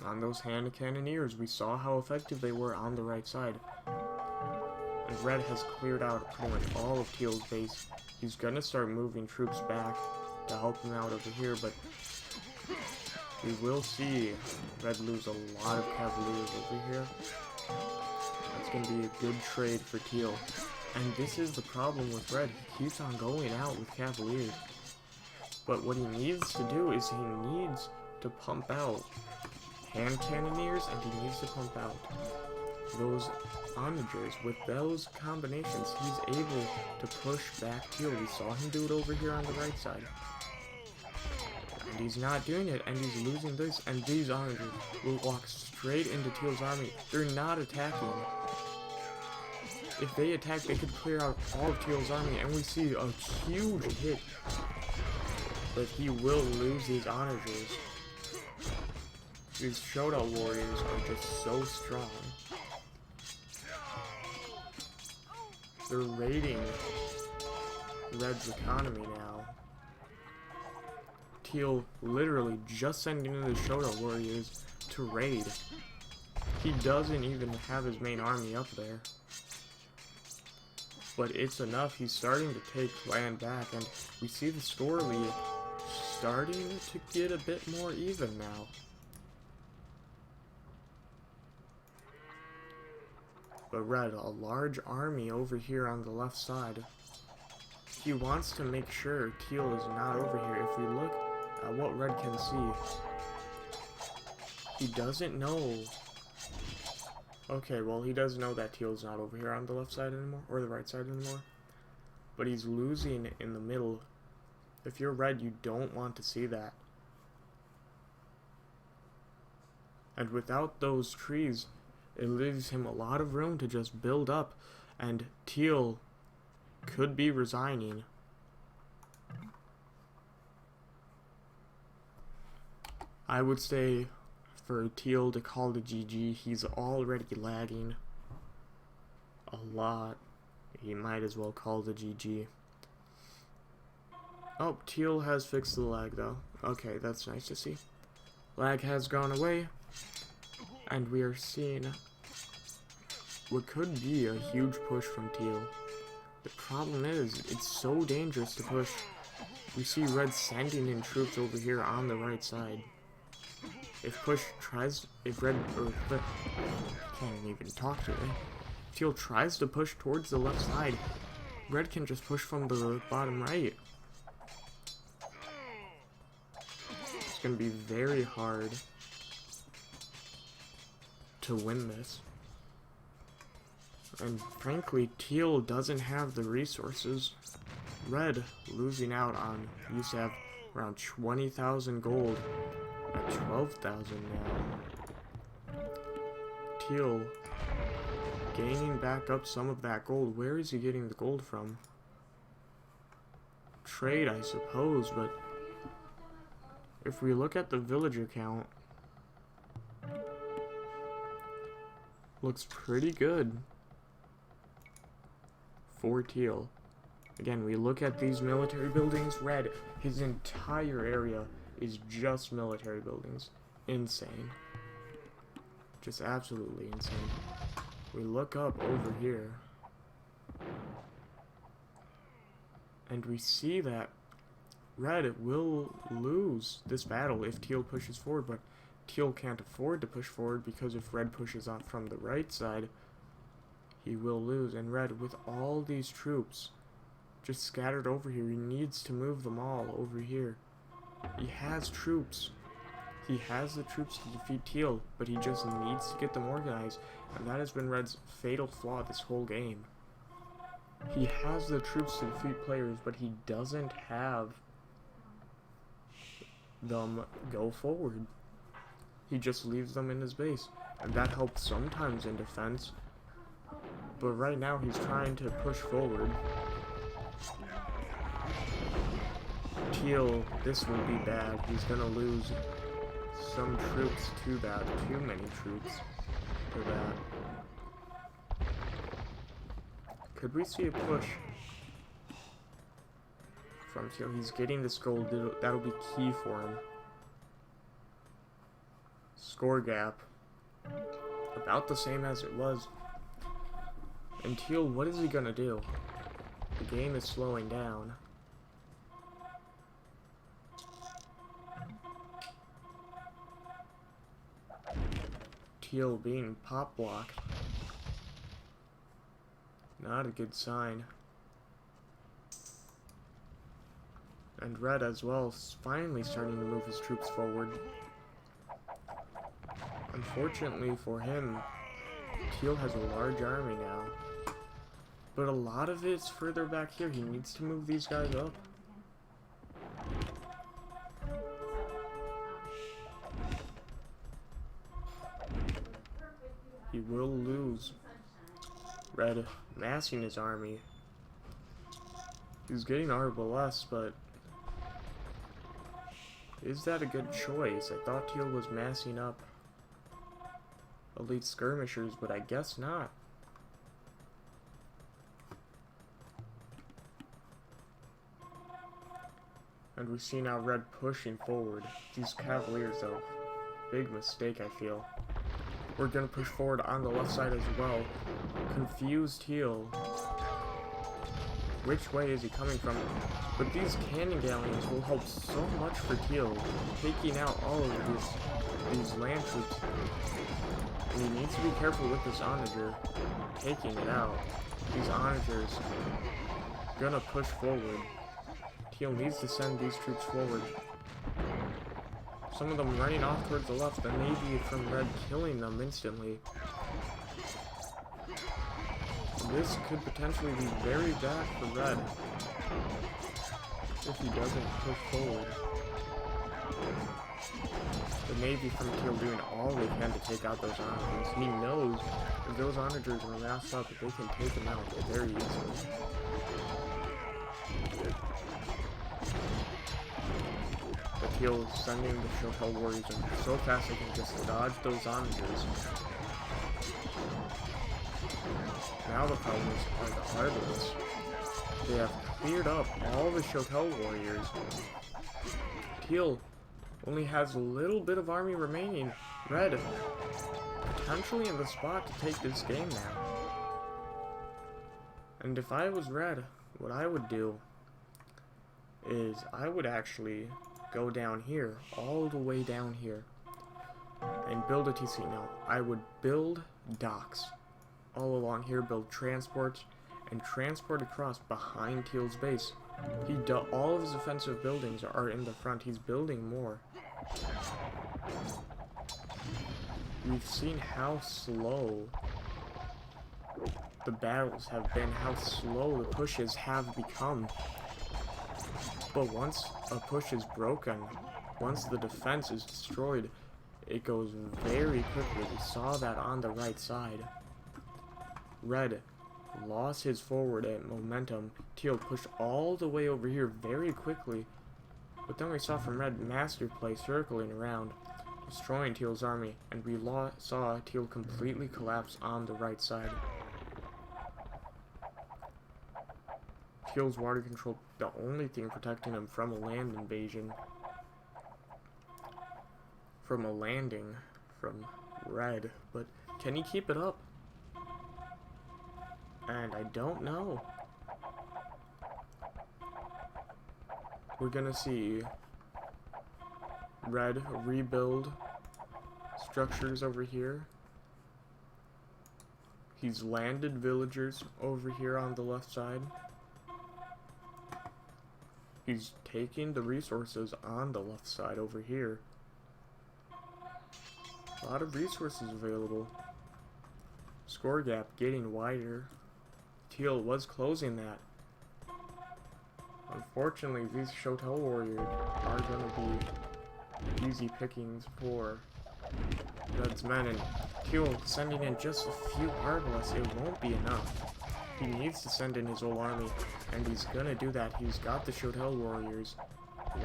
on those hand cannoneers. We saw how effective they were on the right side. And Red has cleared out pretty much all of Teal's base. He's gonna start moving troops back to help him out over here, but We will see Red lose a lot of Cavaliers over here. That's going to be a good trade for Teal. And this is the problem with Red. He keeps on going out with Cavaliers. But what he needs to do is he needs to pump out hand cannoneers, and he needs to pump out those onagers. With those combinations, he's able to push back Teal. We saw him do it over here on the right side. And he's not doing it, and he's losing this, and these onagers will walk straight into Teal's army. They're not attacking. If they attack, they could clear out all of Teal's army, and we see a huge hit. But he will lose these onagers. These showdown warriors are just so strong. They're raiding Red's economy now. Teal literally just sending in the showdown warriors to raid. He doesn't even have his main army up there. But it's enough. He's starting to take land back, and we see the score lead starting to get a bit more even now. But Red, a large army over here on the left side. He wants to make sure Teal is not over here. If we look at what Red can see, he doesn't know. Okay, well, he does know that Teal's not over here on the left side anymore, or the right side anymore. But he's losing in the middle. If you're Red, you don't want to see that. And without those trees, it leaves him a lot of room to just build up, and Teal could be resigning. I would say for Teal to call the GG, he's already lagging a lot. He might as well call the GG. Oh, Teal has fixed the lag though. Okay, that's nice to see. Lag has gone away. And we are seeing what could be a huge push from Teal. The problem is, it's so dangerous to push. We see Red sending in troops over here on the right side. If Red, can't even talk to it. If Teal tries to push towards the left side, Red can just push from the bottom right. It's going to be very hard to win this. And frankly, Teal doesn't have the resources. Red losing out on, used to have around 20,000 gold at 12,000 now. Teal gaining back up some of that gold. Where is he getting the gold from? Trade, I suppose, but if we look at the villager count, looks pretty good for Teal. Again, we look at these military buildings. Red, his entire area is just military buildings. Insane. Just absolutely insane. We look up over here, and we see that Red will lose this battle if Teal pushes forward, but Teal can't afford to push forward because if Red pushes out from the right side, he will lose. And Red, with all these troops just scattered over here, he needs to move them all over here. He has troops. He has the troops to defeat Teal, but he just needs to get them organized. And that has been Red's fatal flaw this whole game. He has the troops to defeat players, but he doesn't have them go forward. He just leaves them in his base, and that helps sometimes in defense. But right now he's trying to push forward. Teal, this will be bad. He's gonna lose some troops to that. Too many troops to that. Could we see a push from Teal? He's getting this gold. That'll be key for him. Score gap about the same as it was. And Teal, what is he gonna do? The game is slowing down. Teal being pop blocked. Not a good sign. And Red as well is finally starting to move his troops forward. Unfortunately for him, Teal has a large army now. But a lot of it's further back here. He needs to move these guys up. He will lose. Red massing his army. He's getting Arbalest, but is that a good choice? I thought Teal was massing up elite skirmishers, but I guess not. And we see now Red pushing forward. These Cavaliers, though, big mistake, I feel. We're gonna push forward on the left side as well. Confused Teal. Which way is he coming from? But these cannon galleons will help so much for Teal, taking out all of these land troops. And he needs to be careful with this onager, taking it out. These onagers gonna push forward. Teal needs to send these troops forward. Some of them running off towards the left, and maybe from Red killing them instantly. This could potentially be very bad for Red if he doesn't push forward. The Navy from Teal doing all they can to take out those onagers. He knows if those onagers are massed up, they can take them out very easily. But Teal is sending the Shotel warriors in so fast they can just dodge those onagers. Now the problem is the Arbalists. They have cleared up all the Shotel warriors. Teal only has a little bit of army remaining. Red potentially in the spot to take this game now. And if I was Red, what I would do is I would actually go down here, all the way down here, and build a TC. Now, I would build docks all along here, build transports, and transport across behind Teal's base. All of his offensive buildings are in the front. He's building more. We've seen how slow the battles have been, how slow the pushes have become. But once a push is broken, once the defense is destroyed, it goes very quickly. We saw that on the right side. Red lost his forward at momentum. Teal pushed all the way over here very quickly. But then we saw from Red master play circling around, destroying Teal's army, and we saw Teal completely collapse on the right side. Teal's water control, the only thing protecting him from a land invasion. From a landing from Red. But can he keep it up? And I don't know. We're gonna see Red rebuild structures over here. He's landed villagers over here on the left side. He's taking the resources on the left side over here. A lot of resources available. Score gap getting wider. Teal was closing that. Unfortunately, these Shotel warriors are going to be easy pickings for Red's men, and Teal sending in just a few Arbalists, it won't be enough. He needs to send in his whole army, and he's going to do that. He's got the Shotel warriors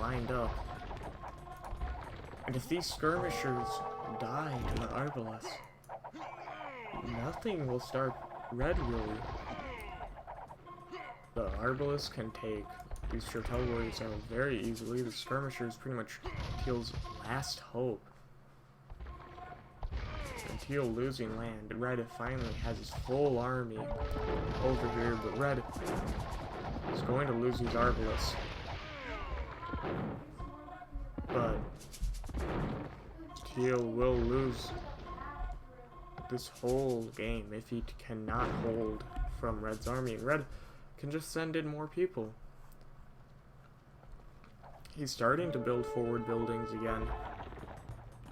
lined up. And if these skirmishers die to the Arbalists, nothing will start Red really. The Arbalists can take these Shotel warriors out very easily. The skirmishers pretty much Teal's last hope. And Teal losing land. Red finally has his full army over here, but Red is going to lose these Arbalists. But Teal will lose this whole game if he cannot hold from Red's army. And Red can just send in more people. He's starting to build forward buildings again.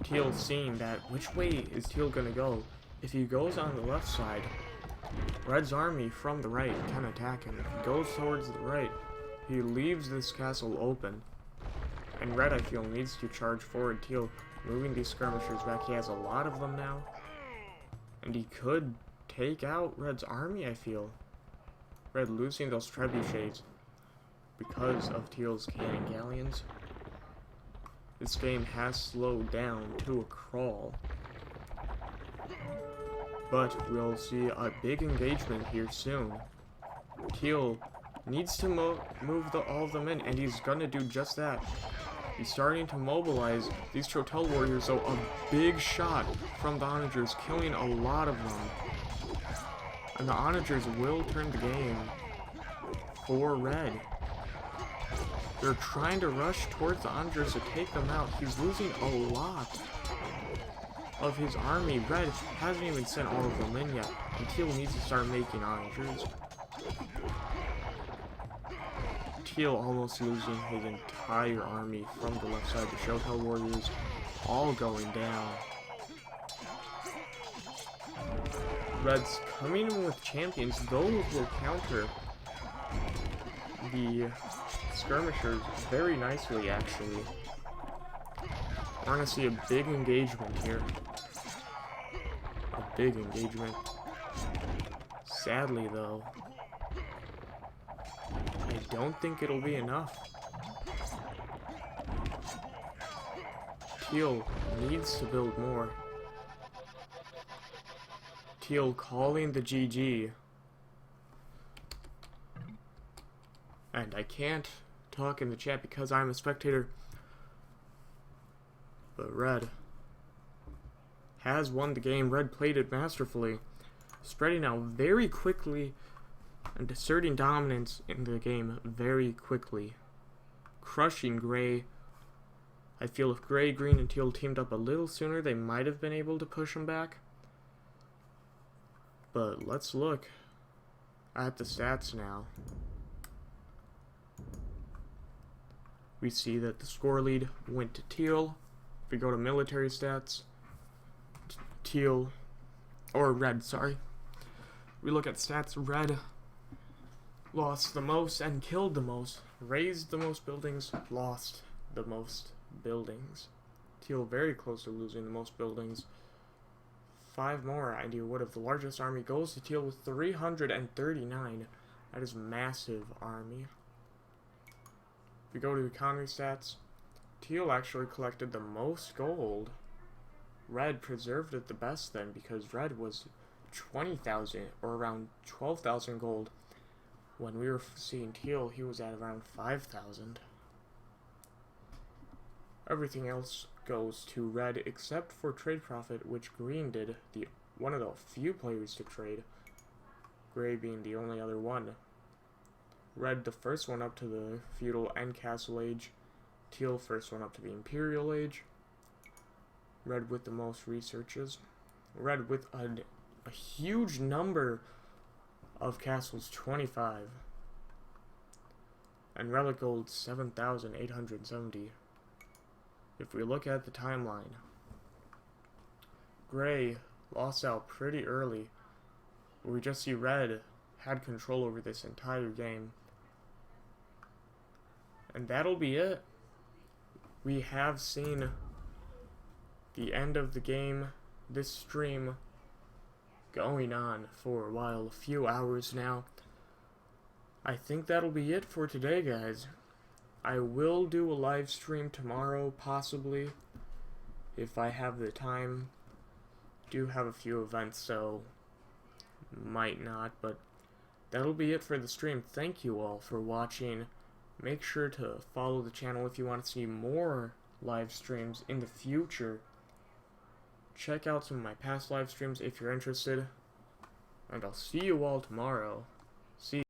Teal's seeing that. Which way is Teal gonna go? If he goes on the left side, Red's army from the right can attack him. If he goes towards the right, he leaves this castle open. And Red, I feel, needs to charge forward. Teal moving these skirmishers back. He has a lot of them now. And he could take out Red's army, I feel. Red losing those trebuchets because of Teal's cannon galleons. This game has slowed down to a crawl. But we'll see a big engagement here soon. Teal needs to move all of them in, and he's gonna do just that. He's starting to mobilize these Chotel warriors, so a big shot from the Onagers, killing a lot of them. And the Onagers will turn the game for Red. They're trying to rush towards the Onagers to take them out. He's losing a lot of his army. Red hasn't even sent all of them in yet. And Teal needs to start making Onagers. Teal almost losing his entire army from the left side. The Chotel warriors all going down. Red's coming in with champions. Those will counter the skirmishers very nicely, actually. We're gonna see a big engagement here. A big engagement. Sadly, though, I don't think it'll be enough. Teal needs to build more. Teal calling the GG. And I can't talk in the chat because I'm a spectator. But Red has won the game. Red played it masterfully, spreading out very quickly and asserting dominance in the game very quickly. Crushing Gray. I feel if Gray, Green, and Teal teamed up a little sooner, they might have been able to push him back. But let's look at the stats now. We see that the score lead went to Teal. If we go to military stats, Teal, or Red, sorry. We look at stats, Red lost the most and killed the most, raised the most buildings, lost the most buildings. Teal very close to losing the most buildings. 5 more, I do. What if the largest army goes to Teal with 339? That is massive army. If we go to economy stats, Teal actually collected the most gold. Red preserved it the best then, because Red was 20,000 or around 12,000 gold. When we were seeing Teal, he was at around 5,000. Everything else goes to Red except for trade profit, which Green did, one of the few players to trade. Gray being the only other one. Red the first one up to the feudal and castle age. Teal first one up to the imperial age. Red with the most researches. Red with a huge number of castles, 25. And relic gold, 7,870. If we look at the timeline, Gray lost out pretty early. We just see Red had control over this entire game. And that'll be it. We have seen the end of the game, this stream going on for a while, a few hours now. I think that'll be it for today, guys. I will do a live stream tomorrow, possibly, if I have the time. Do have a few events, so might not, but that'll be it for the stream. Thank you all for watching. Make sure to follow the channel if you want to see more live streams in the future. Check out some of my past live streams if you're interested. And I'll see you all tomorrow. See you.